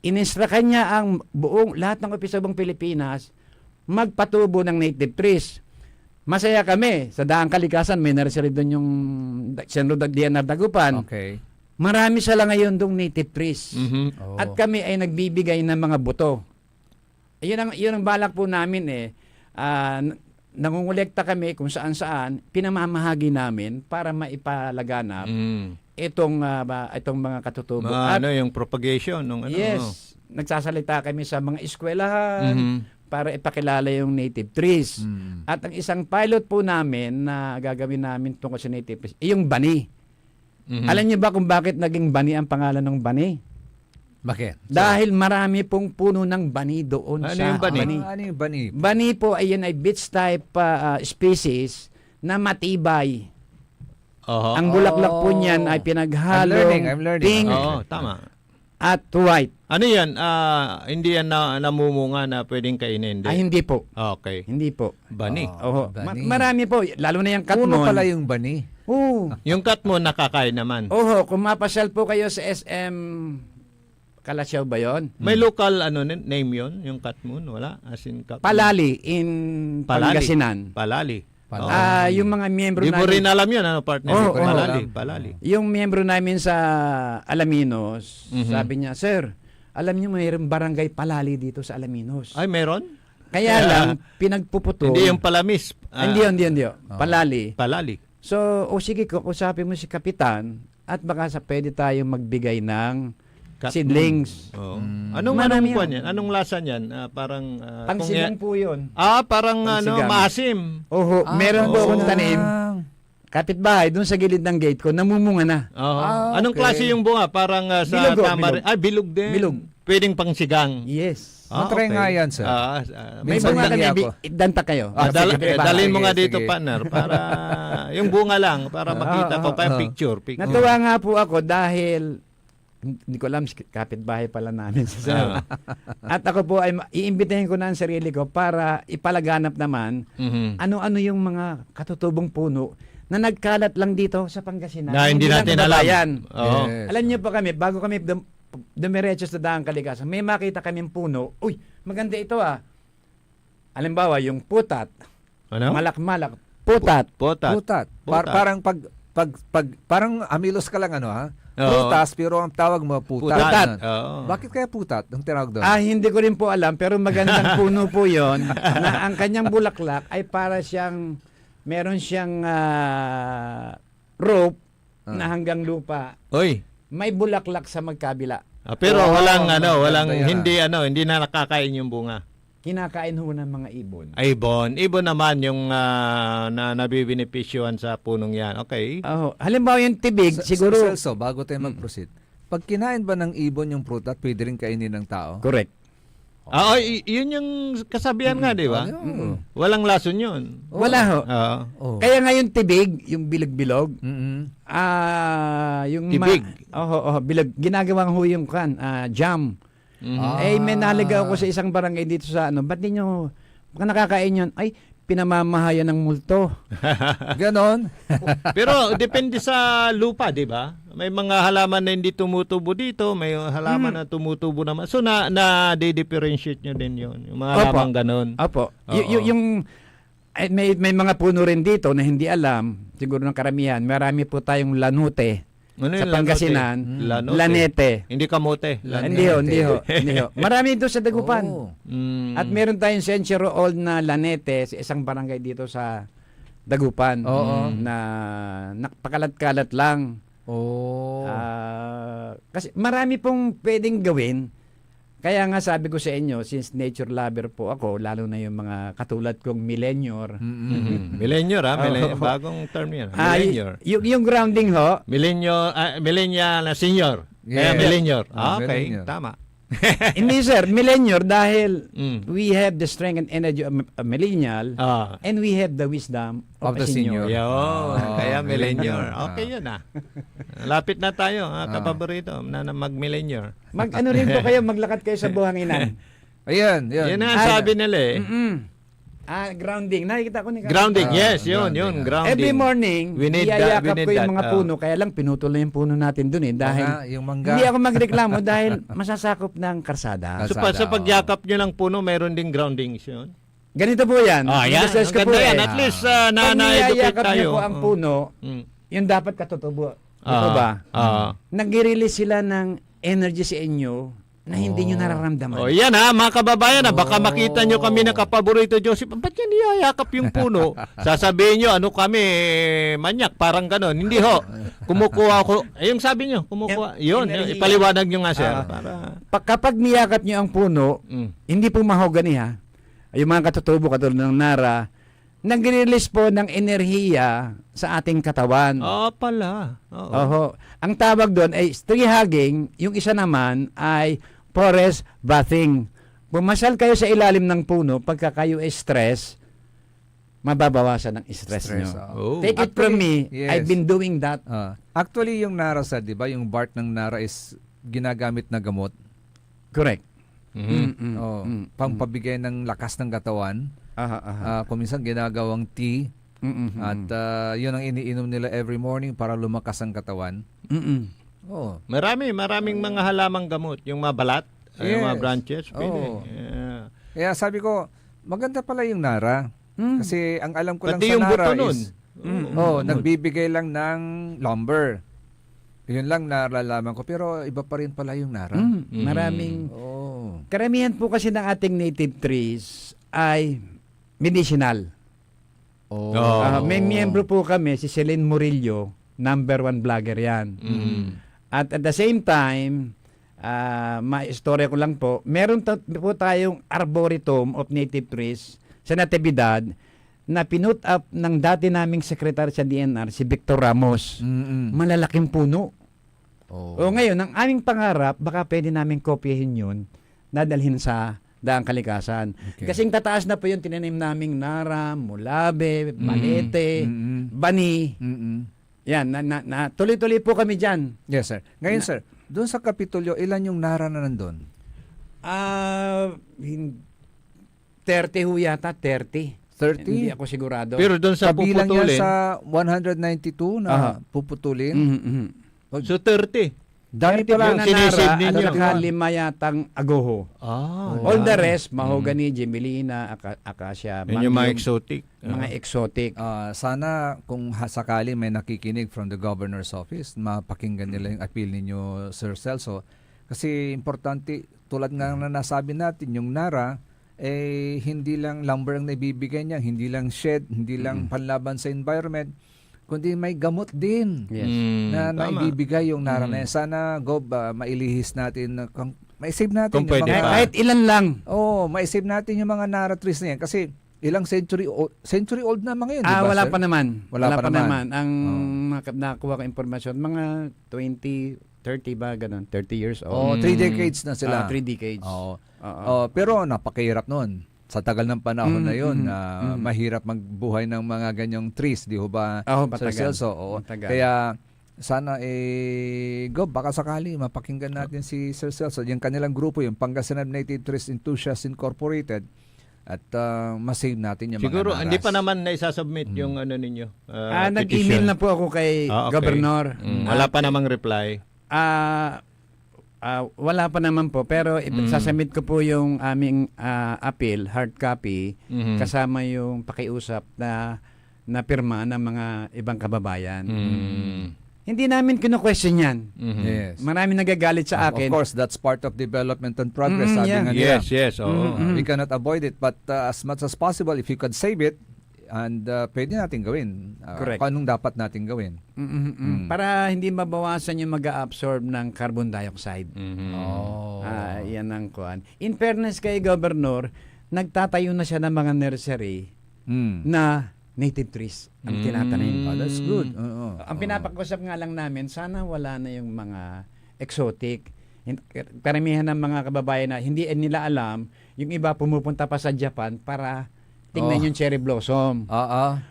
ininstruct kanya ang buong lahat ng opisabong Pilipinas magpatubo ng native trees. Masaya kami. Sa Daang Kalikasan, may nursery doon yung Senro DNR Dagupan. Okay. Marami sila ngayon dong native trees. Oh. At kami ay nagbibigay ng mga buto. Yun ang balak po namin nangungulekta kami kung saan-saan, pinamamahagi namin para maipalaganap itong mga katutubo. At, yung propagation ng yes, nagsasalita kami sa mga eskwelahan para ipakilala yung native trees. At ang isang pilot po namin na gagawin namin tungkol sa native trees, yung bani. Alam niyo ba kung bakit naging bani ang pangalan ng bani? Bakit? Dahil marami pong puno ng bani doon sa yung bani? Ano yung bani? Bani po ay beech type species na matibay. Ang bulaklak po niyan ay pinaghalong I'm learning. pink Tama. at white. Ano yan? Hindi yan namumunga na pwedeng kainin? Ay, hindi po. Okay. Hindi po. Bani. Bani. Marami po. Lalo na yung katmon. Puno pala yung bani. Oo. Yung katmon nakakain naman. Kung mapasyal po kayo sa SM Kalasyaw ba yun? May local name yon yung katmon? Wala? As in katmon. Palali in Pangasinan. Palali. Yung mga miyembro Di mo namin. rin alam yun, partner? Palali. Yung miyembro namin sa Alaminos, sabi niya, Sir, alam niyo mayroong barangay Palali dito sa Alaminos. Ay, meron? Kaya lang, pinagpuputol. Hindi yung Palamis. Hindi. Palali. Palali. So, sige, usapin mo si Kapitan at baka pwede tayong magbigay ng seedlings. Anong kuwan yan? Anong lasa niyan? Parang Pangsigang po yun. Parang Pangsigang. maasim. Meron po akong tanim. Kapitbahay, doon sa gilid ng gate ko, namumunga na. Anong klase yung bunga? Parang sa tamarin. Bilog din. Bilog. Pwedeng pangsigang. Yes. Matry nga yan, sir. May bunga kami, idanta kayo. Dalhin mo nga sige, dito, sige. partner, para yung bunga lang, para makita ko kaya picture. Natuwa nga po ako dahil hindi ko alam, kapitbahay pala namin sa sir. At ako po ay iimbitahin ko na ang sarili ko para ipalaganap naman ano-ano yung mga katutubong puno na nagkalat lang dito sa Pangasinan. Na hindi natin alam. Yes. Alam niyo po kami, bago kami dumiretso sa Daang Kalikasan, may makita kaming puno. Uy, maganda ito Halimbawa, yung putat. Ano? Malak-malak. Putat. Putat. Parang parang amilos ka lang Prutas, pero ang tawag mo putat. Putat. Bakit kaya putat ang tinawag doon? Hindi ko rin po alam, pero magandang puno po yon na ang kanyang bulaklak ay para siyang, meron siyang rope na hanggang lupa. Oy. May bulaklak sa magkabila. Pero walang hindi na nakakain yung bunga. Kinakain ho ng mga ibon. Ibon naman yung na nabibenepisyohan sa punong yan. Okay. Halimbawa yung tibig, siguro. Celso, bago tayo mag-proceed, pag kinain ba ng ibon yung prutat, pwede rin kainin ng tao? Correct. Yun yung kasabihan nga, di ba? Walang lason yun. Wala ho. Kaya nga yung tibig, yung bilog-bilog, yung tibig. bilog. Ginagawang ho yung jam. May naligaw ko sa isang barangay dito sa ba't di nyo nakakain yun? Ay, pinamamahayan ng multo. Ganon. Pero depende sa lupa, di ba? May mga halaman na hindi tumutubo dito, may halaman na tumutubo naman. So na-differentiate nyo din yun. Yung mga halaman ganon. Opo. May mga puno rin dito na hindi alam, siguro ng karamihan. Marami po tayong lanute. Sa Pangasinan, lanete. Hindi kamote. Hindi ho. Marami doon sa Dagupan. At meron tayong century-old na lanete sa isang barangay dito sa Dagupan. Na napakalat-kalat lang. Kasi marami pong pwedeng gawin. Kaya nga sabi ko sa inyo, since nature lover po ako, lalo na yung mga katulad kong millennial. Millennial, bagong term yan. Millennial. Yung grounding ho. Millennial na senior. Kaya millennial. Okay, tama. Hindi sir, millennial dahil Mm. we have the strength and energy of a millennial Ah. and we have the wisdom of, a senior. Yun, kaya millennial. millennial. Okay yun Lapit na tayo, kapaborito, na mag-millennial. Mag-ano rin po kayo, maglakad kayo sa buhanginan. Ayan, Yun ang sabi nila eh. Grounding. Nakikita ko ni Grounding, yes, yun, grounding. grounding. Every morning, We need that, iyayakap we need ko yung that. mga puno, kaya lang pinutol na yung puno natin dun dahil yung mangga. hindi ako magreklamo dahil masasakop ng karsada. So, sa pagyakap nyo ng puno, mayroon ding groundings yun. Ganito po yan. Yan, Discuss ko ang ganda po yan. eh. At least, Pag na-educate niyayakap tayo. niyo po ang puno, yung dapat katutubo. Ito ba? Nag-release sila ng energy sa inyo na hindi nyo nararamdaman. Yan mga kababayan baka makita nyo kami na kapaborito Joseph. Ba't yan niyayakap yung puno? Sasabihin nyo, ano kami, manyak, parang ganon. Hindi ho. Kumukuha ko. Yung sabi nyo, kumukuha. Yun, ipaliwanag nyo nga sir. Kapag niyakap nyo ang puno, hindi po mahogani ha. Yung mga katutubo katulad ng Nara, nag-release po ng enerhiya sa ating katawan. Pala. Oho. Ang tawag doon ay tree hugging, yung isa naman ay forest bathing. Pumasal kayo sa ilalim ng puno, pagka kayo ay stress, mababawasan ang stress nyo. Take it from me, yes. I've been doing that. Actually, yung Nara sa, di ba, yung bark ng Nara is ginagamit na gamot. Correct. Pampabigay ng lakas ng katawan. Kung minsan ginagawang tea. At yun ang iniinom nila every morning para lumakas ang katawan. Maraming mga halamang gamot. Yung mga balat, yung mga Yes. branches. Pwede. Kaya sabi ko, maganda pala yung Nara. Kasi ang alam ko lang Pati sa yung Nara buto nun. is, nagbibigay lang ng lumber. Yun lang nalalaman ko. Pero iba pa rin pala yung Nara. Maraming, karamihan po kasi ng ating native trees ay medicinal. May miyembro po kami, si Celine Murillo, number 1 vlogger yan. At the same time, ma-istorya ko lang po, meron po tayong arboretum of native trees sa Natividad na pinut up ng dati naming sekretary sa DNR, si Victor Ramos. Malalaking puno. Ngayon, ang aming pangarap, baka pwede namin kopyahin yun, dadalhin sa Daang Kalikasan. Kasing tataas na po yung tinanim naming Nara, Mulabe, Balete, Bani. Yan, tuloy-tuloy po kami dyan. Yes, sir. Ngayon, sir, doon sa Kapitolyo, ilan yung Nara na nandun? 30 ho yata, 30. 30? Hindi ako sigurado. Pero doon sa Kabilang yan puputulin. sa 192 na puputulin. So 30. Dami 30 pala na sinisave Nara ninyo. at saka 5 yatang agoho. All the rest, mahogany, Gemelina, Acacia, Yan yung mga Mangyum, exotic. mga exotic. Sana kung sakali may nakikinig from the governor's office, mapakinggan nila yung appeal ninyo, Sir Celso. Kasi importante, tulad nga na nasabi natin, yung Nara, hindi lang lumber ang naibibigay niya, hindi lang shed, hindi lang panlaban sa environment, kundi may gamot din na naibibigay yung Nara na yan. Sana, Gob, mailihis natin, maisave natin Kung pwede mga, pa. Kahit ilan lang. maisave natin yung mga Nara trees na yan. Kasi ilang century old na mga yun, di ba, Wala sir? pa naman. Wala pa naman. Ang nakuha ko impormasyon, mga 20, 30 ba, ganun, 30 years old. 3 decades na sila. 3 decades. Pero napakahirap nun. Sa tagal ng panahon na yun, mahirap magbuhay ng mga ganyang trees, di ho ba, Sir matagal. Celso? Matagal. Kaya sana Gob, baka sakali mapakinggan natin si Sir Celso, yung kanilang grupo, yung Pangasinan Native Trees Enthusiasts Incorporated, at masave natin yung Siguro, mga naras. hindi pa naman na isasubmit yung ano ninyo. Nag-email na po ako kay Okay. Governor. Wala pa namang reply. Wala pa naman po, pero sasubmit ko po yung aming appeal, hard copy, kasama yung pakiusap na pirma ng mga ibang kababayan. Hindi namin kino-question yan. Yes. Maraming nagagalit sa akin. Of course, that's part of development and progress. Sabi nga nila. Yes. We cannot avoid it, but as much as possible, if you could save it, and pwede natin gawin. Correct. Kung anong dapat natin gawin. Para hindi mabawasan yung mag-absorb ng carbon dioxide. Yan ang kuan. In fairness kay Governor, nagtatayo na siya ng mga nursery na native trees ang tinatanim. That's good. Ang pinapag-usap nga lang namin, sana wala na yung mga exotic. Karamihan ng mga kababayan na hindi nila alam, yung iba pumupunta pa sa Japan para tingnan yung cherry blossom.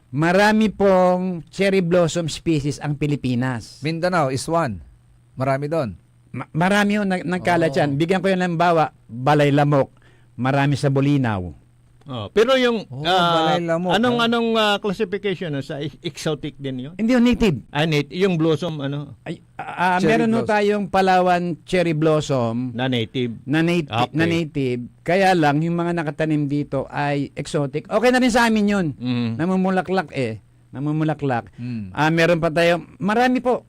Marami pong cherry blossom species ang Pilipinas. Mindanao is one. Marami doon. Marami yung nagkalat yan. Bigyan ko yung halimbawa, Balay Lamok. Marami sa Bulinaw. Pero yung balay lamok, anong classification sa exotic din 'yon? Hindi yung native. Yung blossom Ay, Cherry meron blossom. tayong Palawan cherry blossom na native. na native. Kaya lang yung mga nakatanim dito ay exotic. Okay na rin sa amin 'yun. Namumulaklak Namumulaklak. Meron pa tayo, marami po.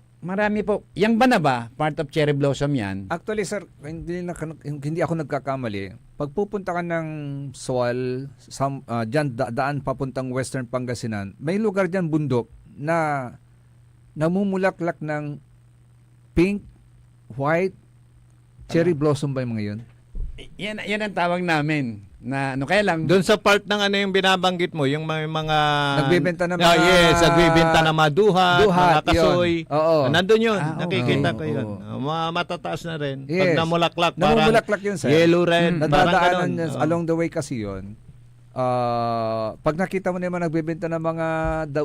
Yang Banaba, part of cherry blossom 'yan. Actually, sir, hindi ako nagkakamali. Pag pupunta ka ng Sual, dyan daan papuntang Western Pangasinan, may lugar dyan bundok na namumulaklak ng pink, white, cherry blossom ba yung mga yun? Yan ang tawag namin. Na kaya lang Doon sa part ng yung binabanggit mo, yung may mga nagbebenta ng mga nagbebenta ng mga duhat, mga kasoy. Oo. Nandun yun. okay. Nakikita ko yun. Matataas na rin. Yes. Pag namulaklak, Namumulaklak yun, sir. yellow red, parang Nadadaanan ganun. niya along the way kasi yun. Pag nakita mo naman nagbebenta ng mga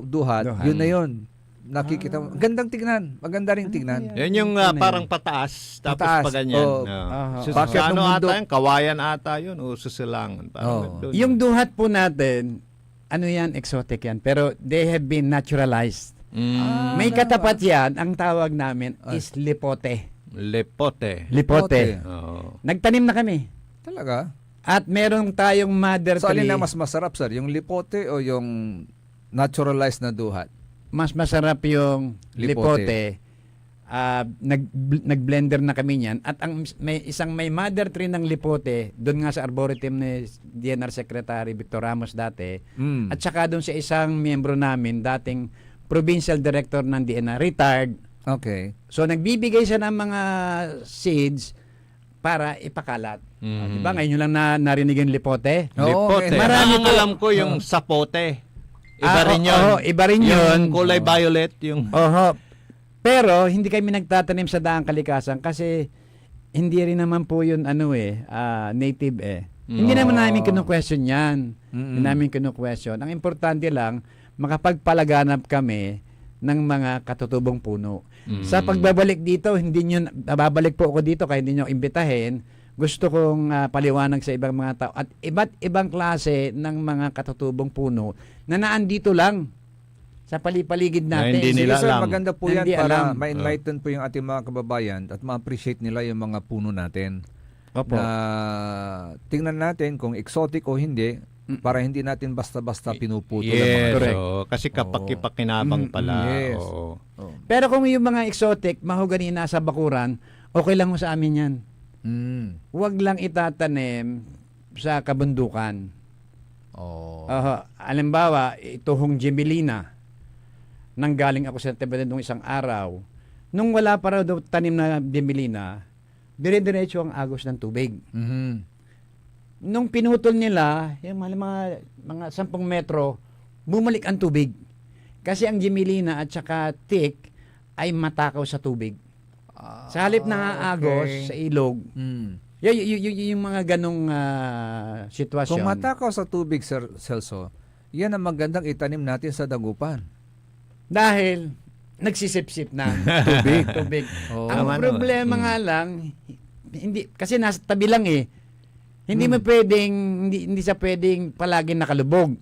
duhat, yun na yun. Nakikita mo. Gandang tignan. Maganda ring tignan. Yan yung parang pataas, tapos Pataas. pa ganyan. Oo. Bakit Ano ng mundo? ata yun? Kawayan ata yun o susilangan. Parang yung duhat po natin, ano yan, exotic yan. Pero they have been naturalized. May katapat yan, ang tawag namin is lipote. Lepote. Lipote. Oo. Nagtanim na kami. Talaga? At meron tayong mother So, alin tree. na mas masarap, sir? Yung lipote o yung naturalized na duhat? Mas masarap yung Lipote. lipote. Nag-blender na kami niyan. At may mother tree ng lipote, doon nga sa arboretum ni DNR Secretary Victor Ramos dati. At saka doon sa isang miyembro namin, dating provincial director ng DNR, retired. Okay. So nagbibigay siya ng mga seeds para ipakalat. Diba? Ngayon nyo lang narinig yung lipote? Lipote. Marami Ang po. alam ko yung sapote. Iba rin yun. Iba rin yun. Yung kulay violet. Yung Pero hindi kami nagtatanim sa daang kalikasan kasi hindi rin naman po yun native Hindi naman namin kinu-question yan. Hindi namin kinu-question. Ang importante lang, makapagpalaganap kami ng mga katutubong puno. Sa pagbabalik dito, babalik po ako dito kaya hindi nyo imbitahin. Gusto kong paliwanag sa ibang mga tao at iba't ibang klase ng mga katutubong puno na naandito lang sa palipaligid natin. hindi nila Sir, alam. maganda po yan Hindi para alam. ma-enlighten po yung ating mga kababayan at ma-appreciate nila yung mga puno natin. Opo. Na tingnan natin kung exotic o hindi para hindi natin basta-basta pinuputol ang mga yes. Correct. Kasi kapaki-pakinabang pala. Yes. Oo. Pero kung yung mga exotic, mahogani nasa bakuran, okay lang mo sa amin yan. Huwag lang itatanim sa kabundukan. Halimbawa, ituhong Gemelina. Nanggaling ako sa Tibet nung isang araw. Nung wala pa raw daw tanim na Gemelina, dire-diretso ang agos ng tubig. Nung pinutol nila, yung mga 10 metro, bumalik ang tubig. Kasi ang Gemelina at saka tick ay matakaw sa tubig. Sa halip na agos sa ilog, yung mga ganong sitwasyon. Kung matakaw sa tubig, Sir Celso, yan ang magandang itanim natin sa dagupan. Dahil nagsisip-sip na tubig. Ang problema nga lang, hindi kasi nasa tabi lang Hindi mo pwedeng hindi siya pwedeng palagi nakalubog.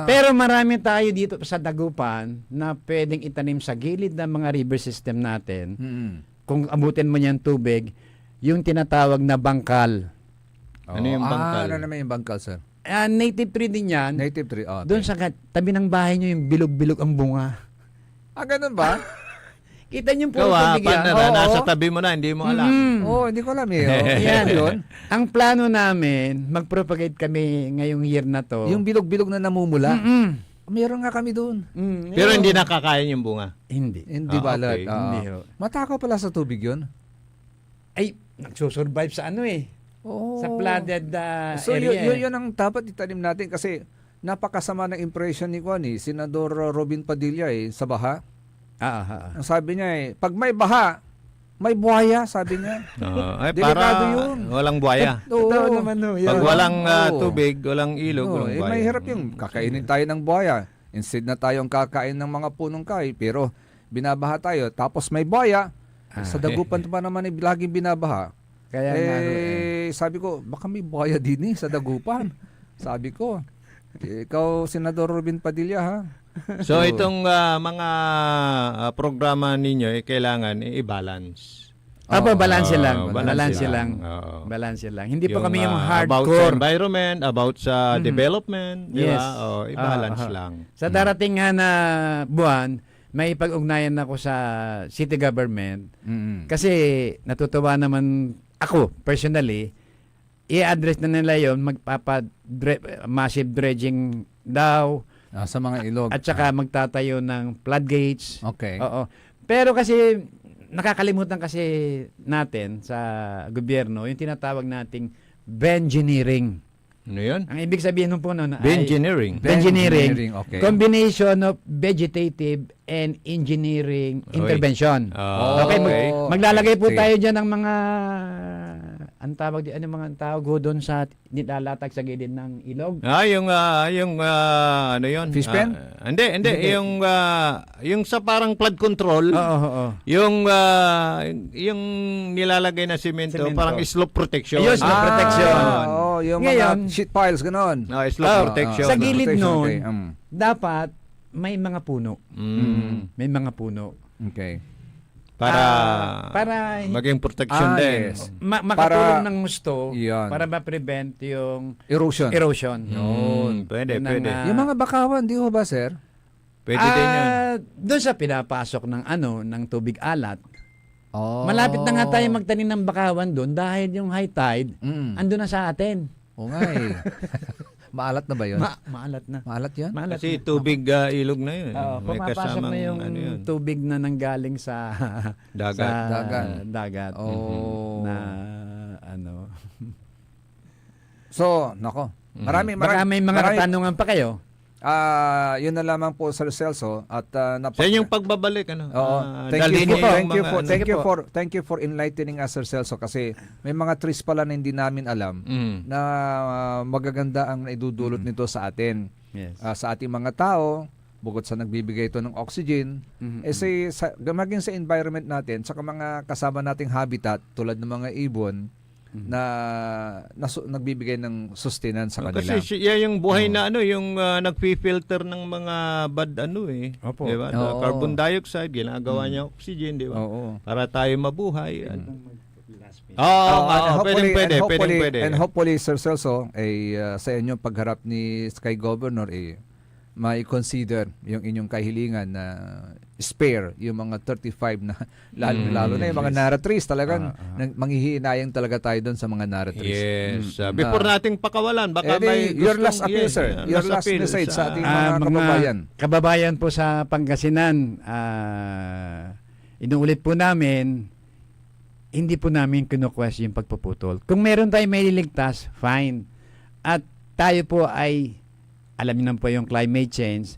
Pero marami tayo dito sa Dagupan na pwedeng itanim sa gilid ng mga river system natin. Kung abutin mo niyan tubig, yung tinatawag na bangkal. Ano yung bangkal? Ano naman yung bangkal, sir? Native tree din yan. Native tree, okay. Doon sa tabi ng bahay nyo yung bilog-bilog ang bunga. Ganun ba? Kita niyo po Ikaw, tubig yan. nasa tabi mo na, hindi mo alam. Hindi ko alam Yan. yun. Ang plano namin, mag-propagate kami ngayong year na to. Yung bilog-bilog na namumula. Meron nga kami doon. Pero hindi nakakain yung bunga. Hindi. Hindi balad. Okay. Hindi ho. Matakaw pala sa tubig yun. Ay, nagsusurvive sa sa flooded So area. yun ang dapat itanim natin kasi napakasama ng impression ni Senador Robin Padilla sa baha. Ang sabi niya pag may baha, may buhaya, sabi niya. Ay, Delikado para yun. walang buhaya. Oo. Pag walang Oo. tubig, walang ilog, walang buhaya. May hirap yung kakainin tayo ng buhaya. Instead na tayong kakain ng mga punong kahoy, pero binabaha tayo, tapos may buhaya, sa dagupan pa naman laging binabaha. Kaya nga, Sabi ko, baka may buhaya din sa dagupan. Sabi ko, ikaw, Senador Robin Padilla, ha? So itong mga programa ninyo kailangan i-balance. balanse lang. balanse Balanse lang. Oo. Balanse lang. Hindi po kami yung about sa hardcore. environment, about sa development, di Yes. ba? I-balance lang. Sa darating nga na buwan, may pag-ugnayan ako sa city government. Kasi natutuwa naman ako, personally, i-address na nila yon massive dredging daw, Sa mga ilog. at saka magtatayo ng floodgates. Okay. Oo. Pero kasi nakakalimutan kasi natin sa gobyerno yung tinatawag nating bengineering. Ano yun? Ang ibig sabihin nun po nun ay Bengineering. bengineering, okay. combination of vegetative and engineering intervention. Okay, maglalagay po Sige. tayo diyan ng mga ang tawag di ano mga tawag ho doon sa nilalatag sa gilid ng ilog. Yung ano yun? Fish pen? Hindi. Yung sa parang flood control. Oo. Yung nilalagay na simento, Semento. parang slope protection. Ayun, slope protection. Yung Ngayon, mga sheet piles, gano'n. Slope protection. sa gilid Protection, noon, okay. dapat may mga puno. May mga puno. Okay. Para maging protection din. Yes. Makatulong ng gusto Yan. para ma-prevent yung Erosion. Pwede. Yung mga bakawan, di ho ba, sir? Pwede din yun. Doon sa pinapasok ng ng tubig alat. Oh. Malapit na nga tayo magtanim ng bakawan doon dahil yung high tide andun na sa atin. Oo nga eh. Maalat na ba yun? Maalat na. Maalat yan? Maalat Kasi na. tubig ilog na yun. May Pumapasok kasamang na yung yun. tubig na nanggaling sa Dagat. dagat. Oh. Na So, nako. Baka may mga katanungan pa kayo. Yun na lamang po, Sir Celso, at Sa inyong pagbabalik, Oo. dalhin niyo yung mga- Thank you for enlightening us, Sir Celso, kasi may mga trees pala na hindi namin alam na magaganda ang idudulot nito sa atin. Yes. Sa ating mga tao, bukod sa nagbibigay ito ng oxygen, maging sa environment natin, sa mga kasama nating habitat tulad ng mga ibon, na nagbibigay ng sustenance sa kanila. Kasi yung buhay na yung nagfi-filter ng mga bad Opo. di ba? Oo. Carbon dioxide, ginagawa niya oxygen, di ba? Oo. Para tayo mabuhay. Pwede. And hopefully, Sir Celso, sa inyong pagharap ni Sky Governor, mai-consider yung inyong kahilingan na spare yung mga 35 na lalo na yung mga Nara trees talagang manghihinayang talaga tayo doon sa mga Nara trees. Yes. Before nating pakawalan, baka may your gustong- last appeal, yes, sir. Your last appeal message sa ating Mga mga kababayan. kababayan po sa Pangasinan, inuulit po namin, hindi po namin kinu-question yung pagpuputol. Kung meron tayong may liligtas, fine. At tayo po ay, alam niyo naman po yung climate change,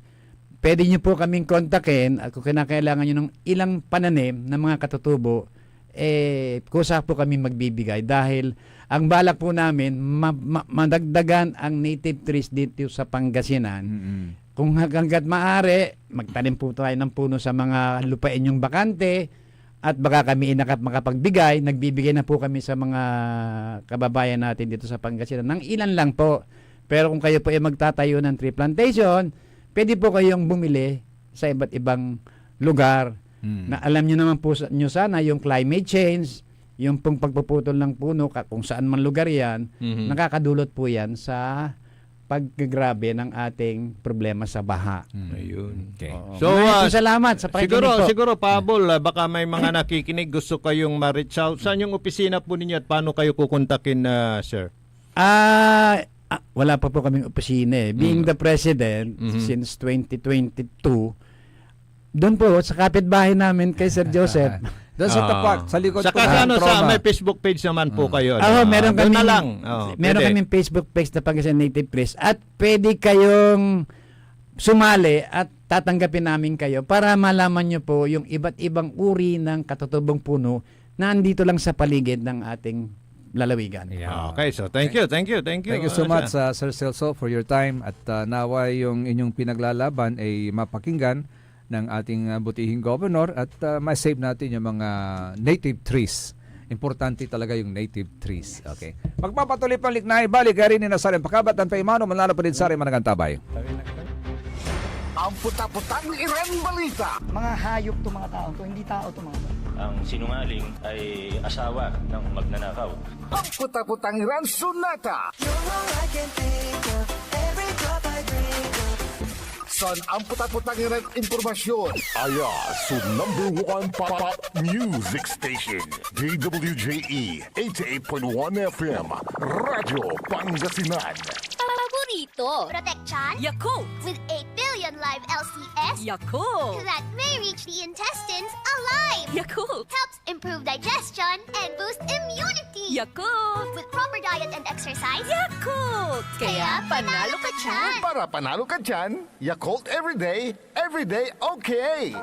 pwede niyo po kaming kontakin at kung kinakailangan niyo ng ilang pananim ng mga katutubo, kusa po kami magbibigay dahil ang balak po namin madagdagan ang native trees dito sa Pangasinan. Kung hanggat maaari, magtanim po tayo ng puno sa mga lupain yung bakante at baka kami makapagbigay, nagbibigay na po kami sa mga kababayan natin dito sa Pangasinan ng ilan lang po. Pero kung kayo po ay magtatayo ng tree plantation, pwede po kayong bumili sa iba't ibang lugar na alam nyo naman po nyo sana yung climate change, yung pong pagpuputol ng puno, kung saan man lugar yan, nakakadulot po yan sa paggrabe ng ating problema sa baha. Ayun. Okay. So, salamat sa pakikinig po. Siguro, Pabol, baka may mga nakikinig, gusto kayong ma-reach out. Saan yung opisina po ninyo at paano kayo kukontakin, sir? Wala pa po kaming opisina eh. Being the president since 2022, doon po sa kapitbahay namin kay Sir Joseph. Doon sa tapat, sa likod Saka po sa, ng sa trauma. may Facebook page naman po kayo. Meron doon kami na lang. meron kaming Facebook page na Pangasinan Native Trees at pwede kayong sumali at tatanggapin namin kayo para malaman nyo po yung iba't ibang uri ng katutubong puno nandito lang sa paligid ng ating lalawigan. Okay, so thank you. Thank you so much, Sir Celso, for your time. At naway yung inyong pinaglalaban ay mapakinggan ng ating butihing governor at ma-save natin yung mga native trees. Importante talaga yung native trees. Okay. Magpapatuloy pang liknay, balik ka rin ni Nazarin Pakabatan pa imano, manlalo pa din sa rin managantabay. Ang puta-putang Iran Balita. Mga hayop to mga tao to, hindi tao to mga tao. Ang sinungaling ay asawa ng magnanakaw. Ang puta-putang Iran Sunata. Son, ang puta-putang Iran Impormasyon. Aya, so #1 pop music station. DWJE 88.1 FM. Radyo Pangasinan. Paborito. Protection. Yakult! With 8 billion live LCS. Yakult! That may reach the intestines alive. Yakult! Helps improve digestion and boost immunity. Yakult! With proper diet and exercise. Yakult! Kaya panalo ka dyan! Para panalo ka dyan, Yakult everyday okay.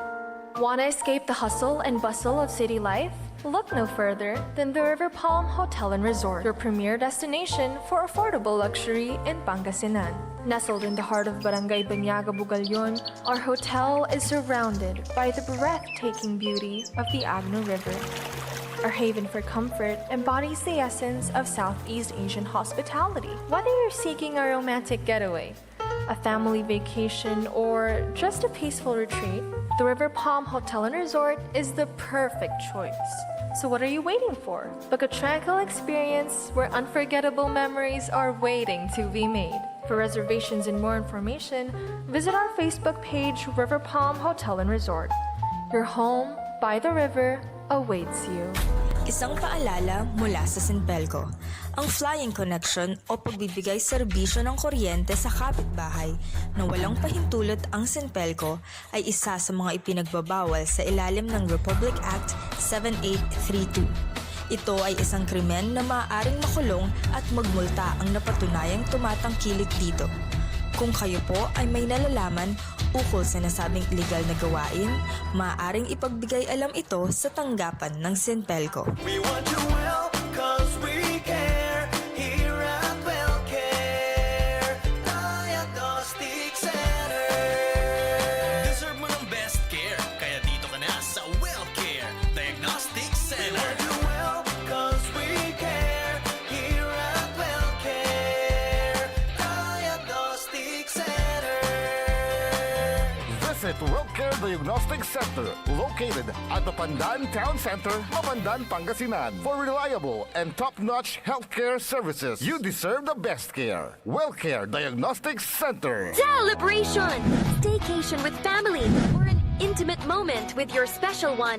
Want to escape the hustle and bustle of city life? Look no further than the River Palm Hotel and Resort, your premier destination for affordable luxury in Pangasinan. Nestled in the heart of Barangay Banyaga, Bugalyon, our hotel is surrounded by the breathtaking beauty of the Agno River. Our haven for comfort embodies the essence of Southeast Asian hospitality. Whether you're seeking a romantic getaway, a family vacation, or just a peaceful retreat, the River Palm Hotel and Resort is the perfect choice. So what are you waiting for? Book a tranquil experience where unforgettable memories are waiting to be made. For reservations and more information, visit our Facebook page, River Palm Hotel and Resort. Your home by the river awaits you. Isang paalala mula sa Sinpelco. Ang Flying Connection o pagbibigay serbisyo ng kuryente sa kapitbahay na walang pahintulot ang Sinpelco ay isa sa mga ipinagbabawal sa ilalim ng Republic Act 7832. Ito ay isang krimen na maaaring makulong at magmulta ang napatunayang tumatangkilik dito. Kung kayo po ay may nalalaman ukol sa nasabing illegal na gawain, maaaring ipagbigay alam ito sa tanggapan ng Sinpelco. We want you well, cause we care. Here at WellCare Diagnostic Center. Deserve mo ng best care, kaya dito ka na sa WellCare Diagnostic Center. We want you well, cause we care. Here at WellCare Diagnostic Center. Visit WellCare Diagnostic Center, located at the Pandan Town Center, Mapandan, Pangasinan. For reliable and top-notch healthcare services, you deserve the best care. WellCare Diagnostic Center. Celebration! Staycation with family or an intimate moment with your special one.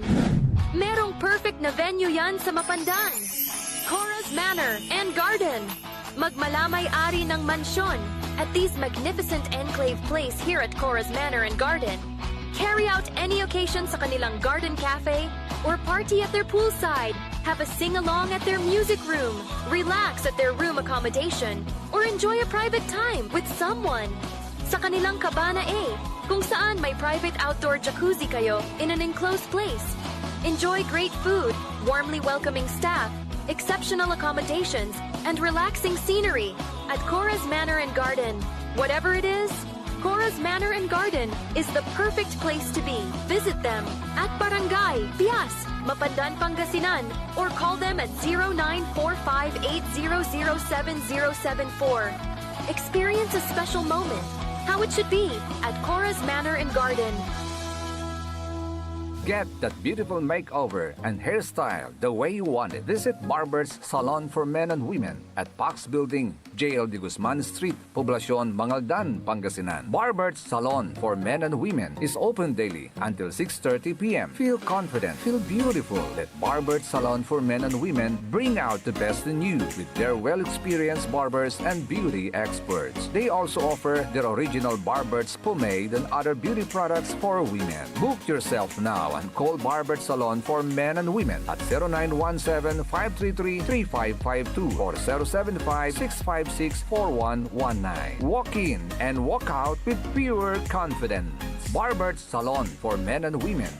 Merong perfect na venue yan sa Mapandan. Cora's Manor and Garden. Magmalamay-ari ng mansyon at this magnificent enclave place here at Cora's Manor and Garden. Carry out any occasion sa kanilang garden cafe or party at their poolside. Have a sing-along at their music room. Relax at their room accommodation or enjoy a private time with someone. Sa kanilang Cabana A, kung saan may private outdoor jacuzzi kayo in an enclosed place. Enjoy great food, warmly welcoming staff, exceptional accommodations, and relaxing scenery at Cora's Manor and Garden. Whatever it is, Cora's Manor and Garden is the perfect place to be. Visit them at Barangay Pias, Mapandan, Pangasinan, or call them at 0945-800-7074. Experience a special moment, how it should be at Cora's Manor and Garden. Get that beautiful makeover and hairstyle the way you want it. Visit Barber's Salon for Men and Women at Pax Building, JL de Guzman Street, Poblacion, Mangaldan, Pangasinan. Barber's Salon for Men and Women is open daily until 6:30 p.m. Feel confident, feel beautiful. Let Barber's Salon for Men and Women bring out the best in you with their well-experienced barbers and beauty experts. They also offer their original Barber's pomade and other beauty products for women. Book yourself now and call Barber's Salon for Men and Women at 0917-533-3552 or 075-656-4119. Walk in and walk out with pure confidence. Barber's Salon for Men and Women.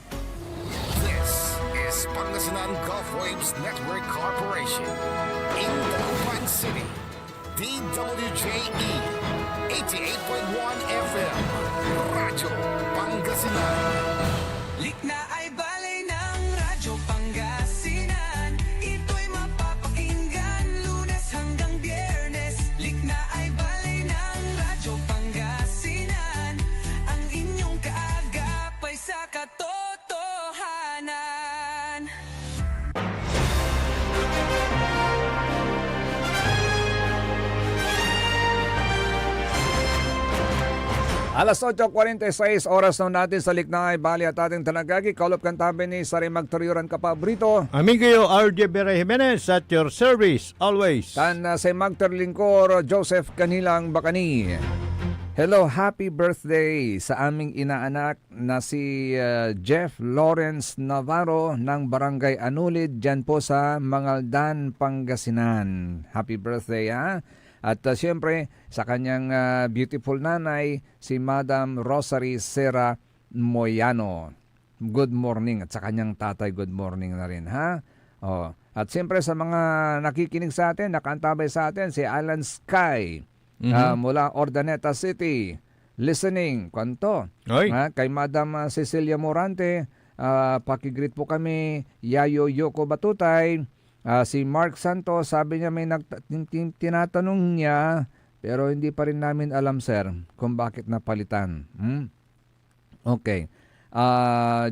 This is West Pangasinan Gulf Waves Network Corporation. In Dagupan City, DWJE 88.1 FM, Radyo Pangasinan. Likna ay balay ng Radyo Pangasinan. Ito'y mapapakinggan Lunes hanggang Biyernes. Likna ay balay ng Radyo Pangasinan. Ang inyong kaagapay sa katotohanan. Alas 8:46 oras na natin sa Liknaay Bali at ating tanagagi. Kaulap kantabi ni Sari Magturiuran Kapabrito. Amigo RJ Bera Jimenez at your service always. Tan si Magterlingkor Joseph Kanilang Bakani. Hello, happy birthday sa aming inaanak na si Jeff Lawrence Navarro ng Barangay Anulid dyan po sa Mangaldan, Pangasinan. Happy birthday ha. At siyempre sa kanyang beautiful nanay, si Madam Rosary Sera Moyano. Good morning. At sa kanyang tatay, good morning na rin ha. Oh. At siyempre sa mga nakikinig sa atin, nakantabay sa atin, si Alan Sky mula Ordaneta City. Listening, kanto. Kay Madam Cecilia Morante, pakigreet po kami, Yayo Yoko Batutay. Si Mark Santos, sabi niya may tinatanong niya, pero hindi pa rin namin alam, sir, kung bakit napalitan. Okay.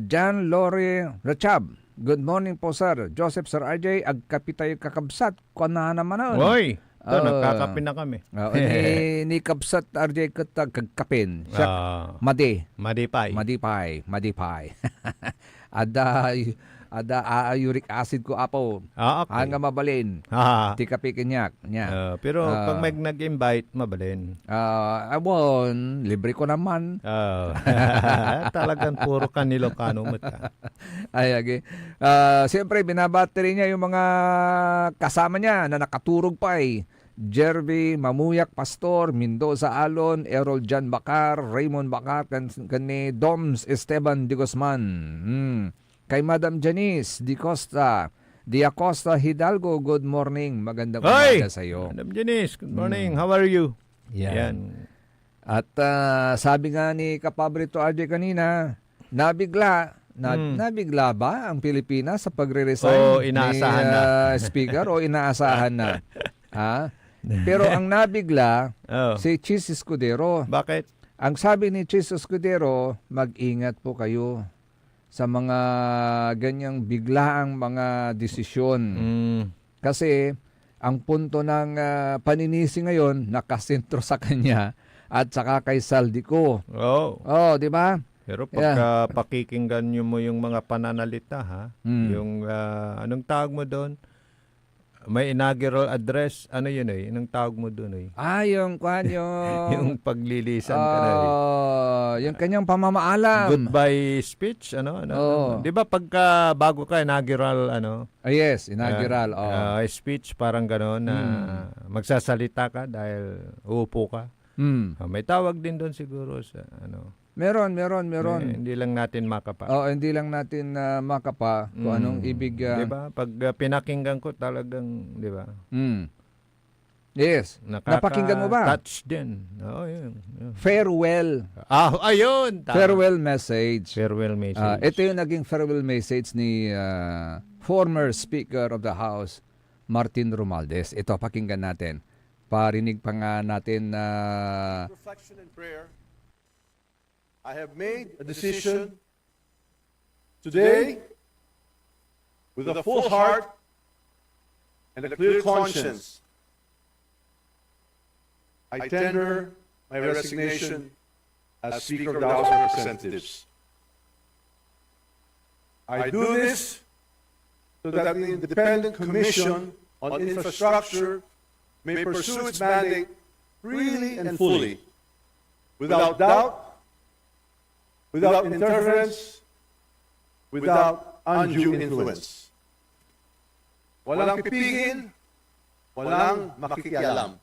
John Lori Rachab, good morning po, sir. Joseph, Sir RJ, agkapitay kakabsat. Kuan na naman na. Oy, nagkakapin na kami. Ni Kabsat RJ kagkapin. Madipay. Ada uric acid ko apo. Okay. Hanga mabalin. Ti kapikinyak niya. Pero pag may nag-invite, mabalin. Abon, libre ko naman. Talagang puro kanilokano mo ta. Ay, okay. Siyempre, binabattery niya yung mga kasama niya na nakaturog pa eh. Jervy Mamuyak Pastor, Mendoza Alon, Errol Jan Bakar, Raymond Bakar, kani Doms Esteban de Guzman. Kay Madam Janice Di Costa, Di Acosta Hidalgo, good morning. Magandang umaga sa iyo. Madam Janice, good morning. How are you? Yan. At sabi nga ni Kapabrito RJ kanina, nabigla ba ang Pilipinas sa pagre-resign inaasahan ni na. Speaker o inaasahan na? Pero ang nabigla si Chis Escudero. Bakit? Ang sabi ni Chis Escudero, mag-ingat po kayo sa mga ganyang biglaang mga desisyon. Kasi ang punto ng paninisi ngayon nakasentro sa kanya at saka kay Saldico. Di ba? Pero pagka pakikinggan nyo mo yung mga pananalita yung anong tawag mo doon? May inaugural address, ano yun Anong tawag mo doon yung yung paglilisan ka na yung kanyang pamamaalam. Goodbye speech, Di ba pagka bago ka inaugural, yes, inaugural. Speech, parang gano'n na magsasalita ka dahil uupo ka. May tawag din doon siguro sa Meron. Hindi lang natin makapa. Hindi lang natin makapa kung anong ibig. Di ba? Pag pinakinggan ko talagang, di ba? Yes. Napakinggan mo ba? Touch din. Yun. Farewell. Ayun. Farewell message. Farewell message. Ito yung naging farewell message ni former Speaker of the House, Martin Romualdez. Ito, pakinggan natin. Parinig pa nga natin na reflection and prayer. I have made a decision today with a full heart and a clear conscience. I tender my resignation as Speaker of the House of Representatives. I do this so that the Independent Commission on Infrastructure may pursue its mandate freely and fully, without doubt, without interference, without undue influence. Walang pipigil, walang makikialam.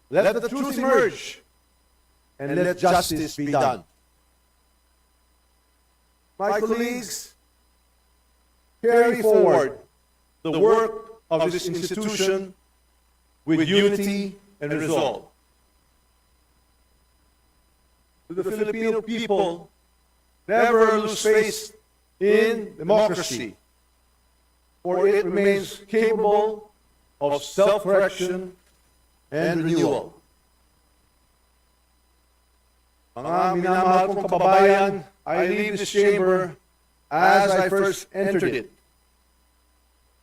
Let the truth emerge, and let justice be done. My colleagues, carry forward the work of this institution with unity and resolve. To the Filipino people, never lose faith in democracy, for it remains capable of self-correction and renewal. Mga minamahal kong kababayan, I leave this chamber as I first entered it.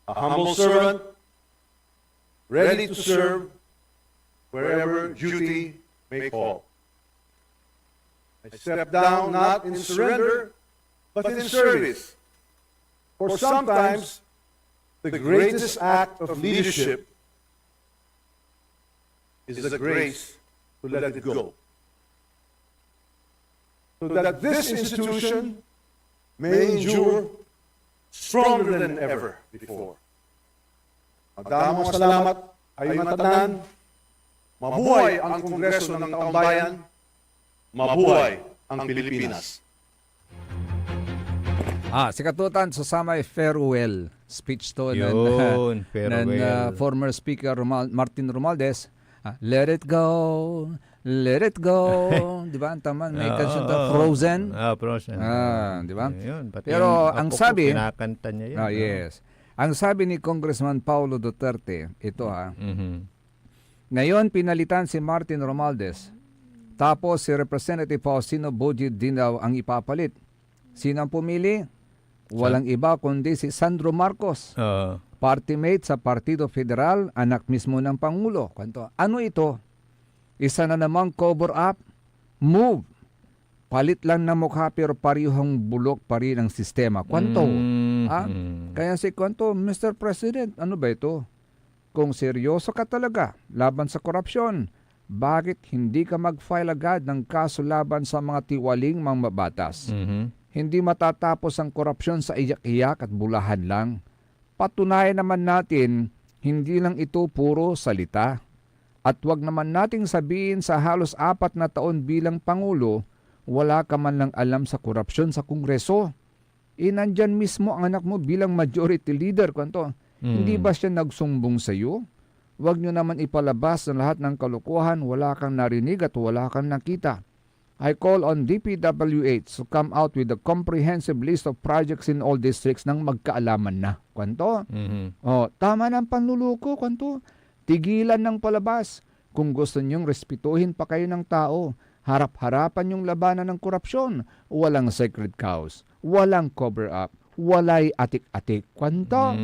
A humble servant, ready to serve wherever duty may call. I step down not in surrender, but in service. For sometimes, the greatest act of leadership is the grace to let it go. So that this institution may endure stronger than ever before. Magdamang salamat ay matatanan. Mabuhay ang Kongreso ng Taong Bayan. Mabuhay ang Pilipinas. Si Katutan, susama farewell speech to Yun, farewell. ng former Speaker Martin Romualdez. Let it go, let it go. Di ba? Tama, may kansyong Frozen. Frozen. Di ba? Yun, pati Pero yung ang apo ko, sabi, kinakanta niya yun. yes. Ang sabi ni Congressman Paulo Duterte, ito ngayon pinalitan si Martin Romualdez. Tapos si Representative Faustino Boji Dinaw ang ipapalit. Sino ang pumili? Walang iba kundi si Sandro Marcos. Party mate sa Partido Federal, anak mismo ng Pangulo. Kwento. Ano ito? Isa na namang cover up, move. Palit lang na mukha pero parihong bulok pa rin ang sistema. Kwento. Kaya si Kwento, Mr. President, ano ba ito? Kung seryoso ka talaga laban sa korupsyon, bakit hindi ka mag-file agad ng kaso laban sa mga tiwaling mangbabatas? Hindi matatapos ang korupsyon sa iyak-iyak at bulahan lang. Patunayan naman natin, hindi lang ito puro salita. At wag naman nating sabihin sa halos 4 na taon bilang Pangulo, wala ka man lang alam sa korupsyon sa Kongreso. Nandyan mismo ang anak mo bilang majority leader. Kwento, hindi ba siya nagsumbong sa iyo? Huwag nyo naman ipalabas ng lahat ng kalokohan, wala kang narinig at wala kang nakita. I call on DPWH to come out with a comprehensive list of projects in all districts nang magkaalaman na. Kwento? Tama ng panluluko, kwento. Tigilan ng palabas. Kung gusto nyong respetuhin pa kayo ng tao, harap-harapan yung labanan ng korupsyon. Walang sacred cows, walang cover-up, walay atik-atik. Kwento?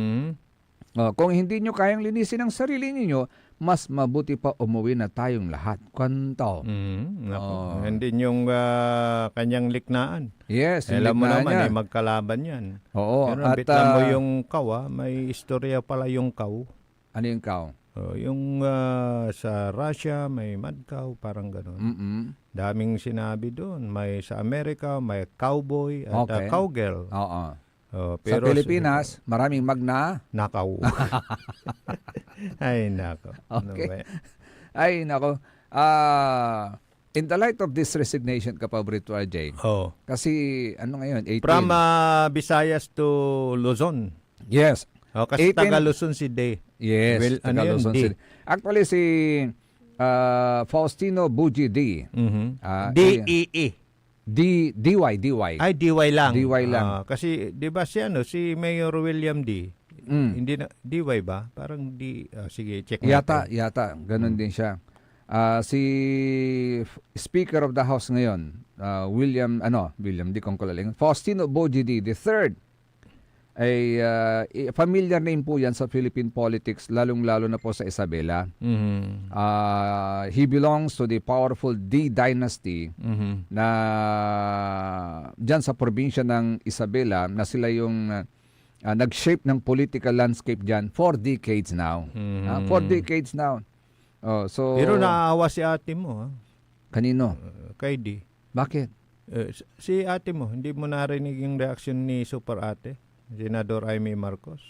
Kung hindi nyo kayang linisin ang sarili niyo, mas mabuti pa umuwi na tayong lahat. Kwento. And din yung kanyang liknaan. Yes, alam mo naman, magkalaban yan. Oo. Pero bitlan mo yung kaw, may istorya pala yung kaw. Ano yung kaw? Yung sa Russia, may mad cow, parang gano'n. Daming sinabi doon. May sa Amerika, may cowboy at cowgirl. sa Pero Pilipinas, maraming nakaw. Ay, nako. Okay. Ay, nako. In the light of this resignation, Kapabrito RJ, kasi ano ngayon, 18? From Visayas to Luzon. Yes. Kasi taga Luzon si Day. Yes, taga Luzon si Day. Actually, si Faustino Boji D. D-E-E. DY. Ay, DY lang. DY lang. Kasi, di ba si Mayor William D. Hindi na, DY ba? Parang sige, check natin. Yata. Ganun din siya. Si Speaker of the House ngayon, William, di kong kalaling, Faustino Boji D. the third, ay familiar name po yan sa Philippine politics, lalong-lalo na po sa Isabela. He belongs to the powerful D dynasty na dyan sa probinsya ng Isabela, na sila yung nag-shape ng political landscape dyan for decades now. Pero naaawa si ate mo. Kanino? Kay D. Bakit? Si ate mo, hindi mo narinig yung reaksyon ni Super Ate? Senador Amy Marcos.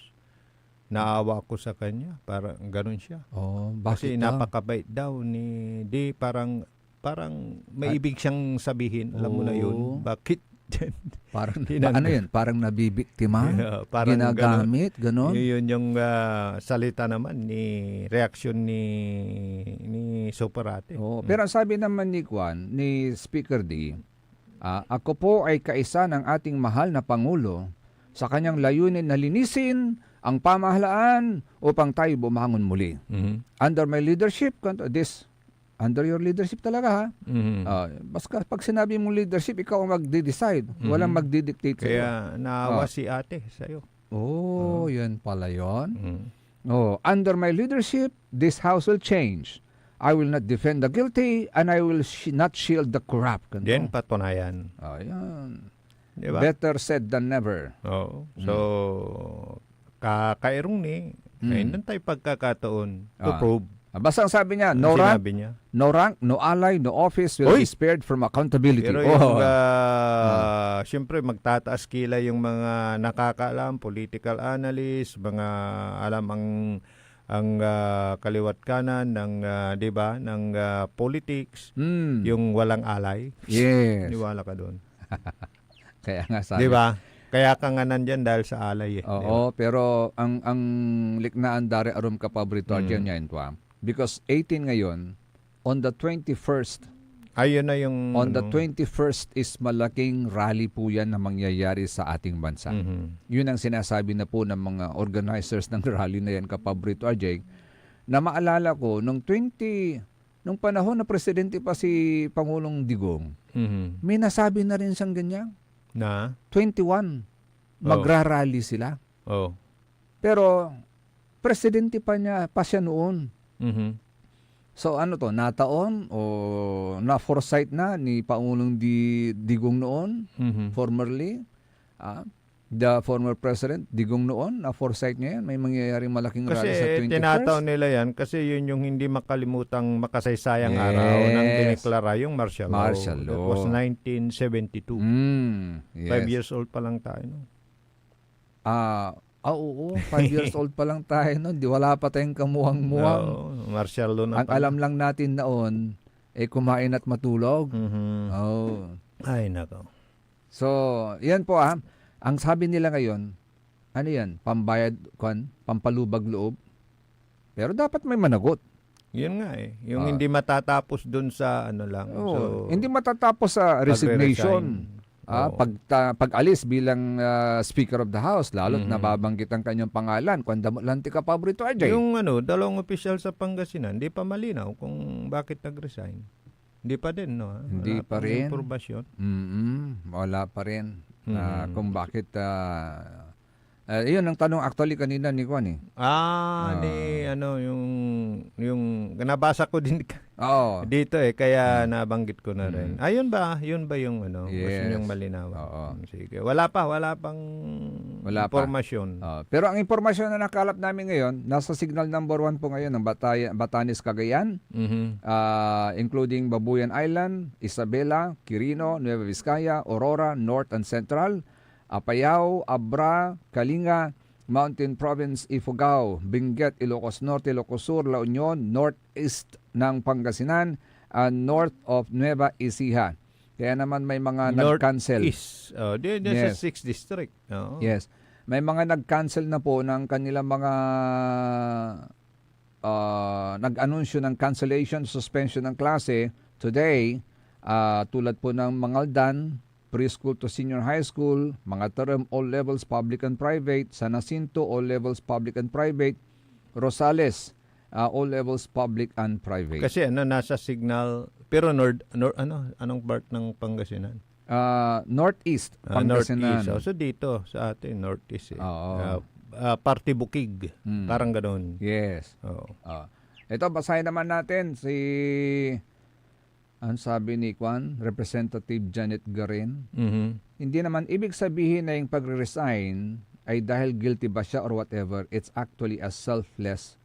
Naawa ko sa kanya. Parang ganun siya. Bakit? Kasi napakabait daw ni D. Parang may ibig siyang sabihin. Alam mo na yun. Bakit dyan. Parang, ano yan? Parang nabibiktima? Parang ginagamit? Ganon? Yun yung salita naman reaksyon ni Superate. Pero ang sabi naman ni Speaker D, ako po ay kaisa ng ating mahal na Pangulo sa kanyang layunin na linisin ang pamahalaan upang tayo bumangon muli. Under my leadership, under your leadership talaga ha. Basta pag sinabi mong leadership, ikaw ang magde-decide. Walang magdi-dictate sa'yo. Kaya naawa si ate sa'yo. Yan pala yun. Under my leadership, this house will change. I will not defend the guilty and I will not shield the corrupt. Yan patunayan. Yan. Diba? Better said than never. So, kakairong ngayon tayo pagkakataon to prove. Basta ang sabi niya, no rank, no ally, no office will be spared from accountability. Pero yung, siyempre, magtataas kilay yung mga nakakaalam, political analyst, mga alam ang kaliwat kanan ng, di ba, ng politics, yung walang alay. Yes. Niwala ka doon. Kaya nga sabi. Di ba? Kaya ka nga nandyan dahil sa alay. Oo, pero ang liknaan dari arum kapabrito dyan yan ito. Because 18 ngayon, on the 21st, ayun na yung... On the 21st is malaking rally po yan na mangyayari sa ating bansa. Yun ang sinasabi na po ng mga organizers ng rally na yan, Kapabrito RJ, na maalala ko, nung panahon na presidente pa si Pangulong Digong, may nasabi na rin siyang ganyan. Na? 21. Magrarally sila. Pero, presidente pa siya noon. So ano to, nataon o na-foresight na ni Pangulong Digong noon, formerly, the former president Digong noon, na-foresight niya yan, may mangyayaring malaking rally sa 21st. Kasi tinataon nila yan kasi yun yung hindi makalimutang makasaysayang araw ng dineklara yung martial law. That was 1972. 5 years old pa lang tayo. No? Oo, 5 years old pa lang tayo noon. Wala pa tayong kamuhang-muhang. Martial law na ang alam lang natin noon, kumain at matulog. Ay, nako. So, yan po ang sabi nila ngayon, ano yan? Pambayad, pampalubag loob. Pero dapat may managot. Yun nga yung hindi matatapos dun sa ano lang. Hindi matatapos sa resignation. Pag-alis bilang Speaker of the House, lalo't nababanggit ang kanyang pangalan, Lanti Kapabrito RJ. Yung dalawang opisyal sa Pangasinan, hindi pa malinaw kung bakit nag-resign. Hindi pa din, no? Hindi pa rin. Impormasyon. Wala pa rin. Kung bakit... yun ang tanong actually kanina ni Juan yung nabasa ko din dito kaya nabanggit ko na rin. Yun ba yung gusto niyong malinawan? Sige. Wala pang impormasyon. Pero ang impormasyon na nakalap namin ngayon, nasa signal number 1 po ngayon ng Batanes, Cagayan, including Babuyan Island, Isabela, Quirino, Nueva Vizcaya, Aurora, North and Central, Apayao, Abra, Kalinga, Mountain Province, Ifugao, Benguet, Ilocos Norte, Ilocos Sur, La Union, Northeast ng Pangasinan, and north of Nueva Ecija. Kaya naman may mga nag-cancel. Northeast. Sa 6th District. Yes. May mga nag-cancel na po ng kanilang mga nag-anunsyo ng cancellation, suspension ng klase today, tulad po ng Mangaldan, preschool to senior high school, mga term all levels public and private, San Jacinto all levels public and private, Rosales all levels public and private. Kasi nasa signal pero anong part ng Pangasinan? Northeast Pangasinan. Northeast. So dito sa atin northeast. Party Bukig. Parang ganoon. Yes. Ito basahin naman natin ang sabi ni Representative Janet Garin, hindi naman ibig sabihin na yung pag-resign ay dahil guilty ba siya or whatever. It's actually a selfless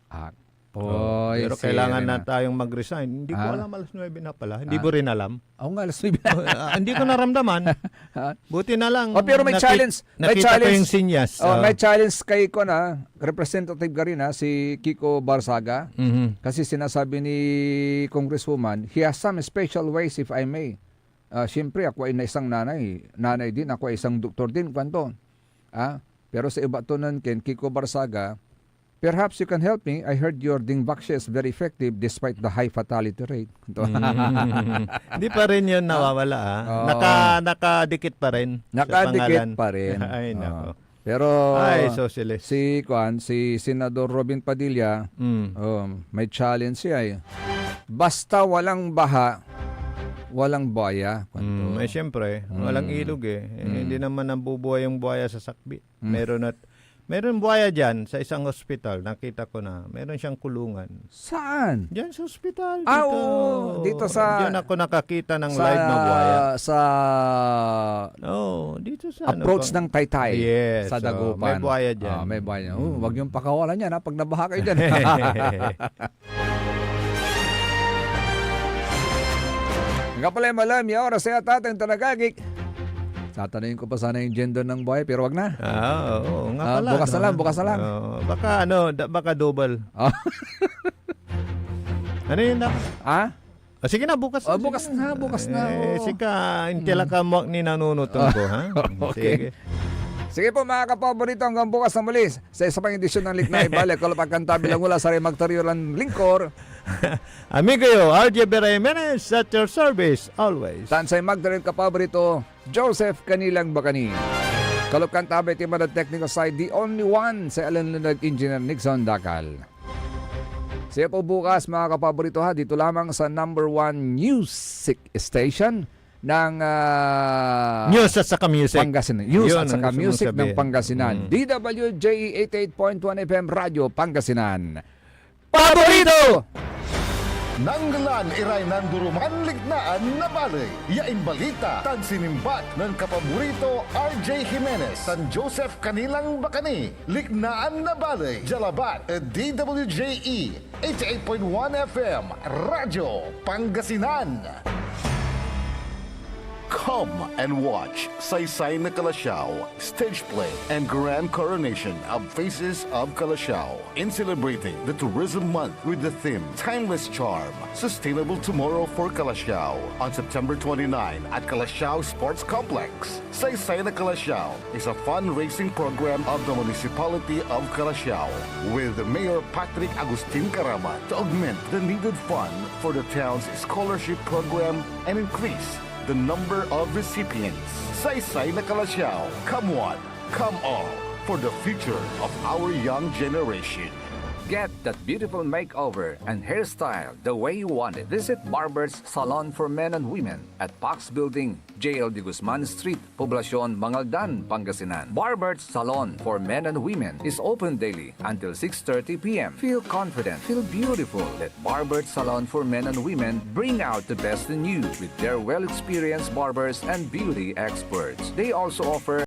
act. Pero kailangan na tayong mag-resign. Hindi ko alam, alas 9 na pala. Hindi mo rin alam? Oo nga, alas 9 na. Hindi ko naramdaman. Buti na lang. Pero may challenge. Nakita ko yung sinyas. May challenge kay Representative Garin, si Kiko Barsaga. Kasi sinasabi ni Congresswoman, he has some special ways, if I may. siyempre ako ay na isang nanay din, ako ay isang doktor din, kwanto. Pero sa iba to nun, Ken, Kiko Barsaga, perhaps you can help me. I heard your Dingvaxia is very effective despite the high fatality rate. Hindi pa rin yun nawawala. Nakadikit pa rin. Nakadikit pa rin. Ay, nako. Pero socialist. Si Senador Robin Padilla, may challenge siya. Basta walang baha, walang buhaya. Siyempre, walang ilog Hindi naman nabubuhay yung buhaya sa sakbit. Meron buhaya dyan sa isang ospital. Nakita ko na. Meron siyang kulungan. Saan? Dyan sa ospital. Dito sa... Diyan ako nakakita ng live na buhaya. Dito sa... Approach ng Taytay. Yes. Sa Dagupan. May buhaya dyan. May buhaya. Huwag yung pakawalan yan pag nabaha kayo dyan. Nga pala yung malam, yung oras sa ating tanagagik. Tatanungin ko pa sana yung gender ng buhay, pero wag na. Oo, nga pala. Bukas na lang. Baka double. Ano yun na? Sige na, bukas na. Bukas na. Sika, intila ka mo ni nanunutan ko, ha? Okay. Sige po mga kapaborito, hanggang bukas na muli sa isa pang edisyon ng Likna Ibalik. Kalapagkan tabi lang mula sa Magtariolan Lingkor. Amigo yo, RJ Beremenes at your service always. Tansay Magdaril kapaborito, Joseph Kanilang Bakani. Kalapagkan tabi team on the technical side, the only one sa Alanlunag Engineer Nixon Dakal. Sige po bukas mga kapaborito ha, dito lamang sa number 1 music station ng News at saka Music. Pangasinan. News at saka Music ng Pangasinan. DWJE 88.1 FM Radio Pangasinan. Paborito! Nanggalan iray nanduruman lignaan na balay. Yain balita tan sinimbat ng kapaborito RJ Jimenez tan Joseph Kanilang Bakani. Lignaan na balay. Jalabat DWJE 88.1 FM Radio Pangasinan. Come and watch Saysay na Kalasyaw, stage play and grand coronation of Faces of Kalasyaw in celebrating the Tourism Month with the theme Timeless Charm, Sustainable Tomorrow for Kalasyaw on September 29 at Kalasyaw Sports Complex. Saysay na Kalasyaw is a fundraising program of the Municipality of Kalasyaw with Mayor Patrick Agustin Carama to augment the needed fund for the town's scholarship program and increase the number of recipients. Saysay na Kalasyaw. Come one, come all for the future of our young generation. Get that beautiful makeover and hairstyle the way you want it. Visit Barber's Salon for Men and Women at Pax Building, JL de Guzman Street, Poblacion, Mangaldan, Pangasinan. Barber's Salon for Men and Women is open daily until 6:30 p.m. Feel confident, feel beautiful. Let Barber's Salon for Men and Women bring out the best in you with their well-experienced barbers and beauty experts. They also offer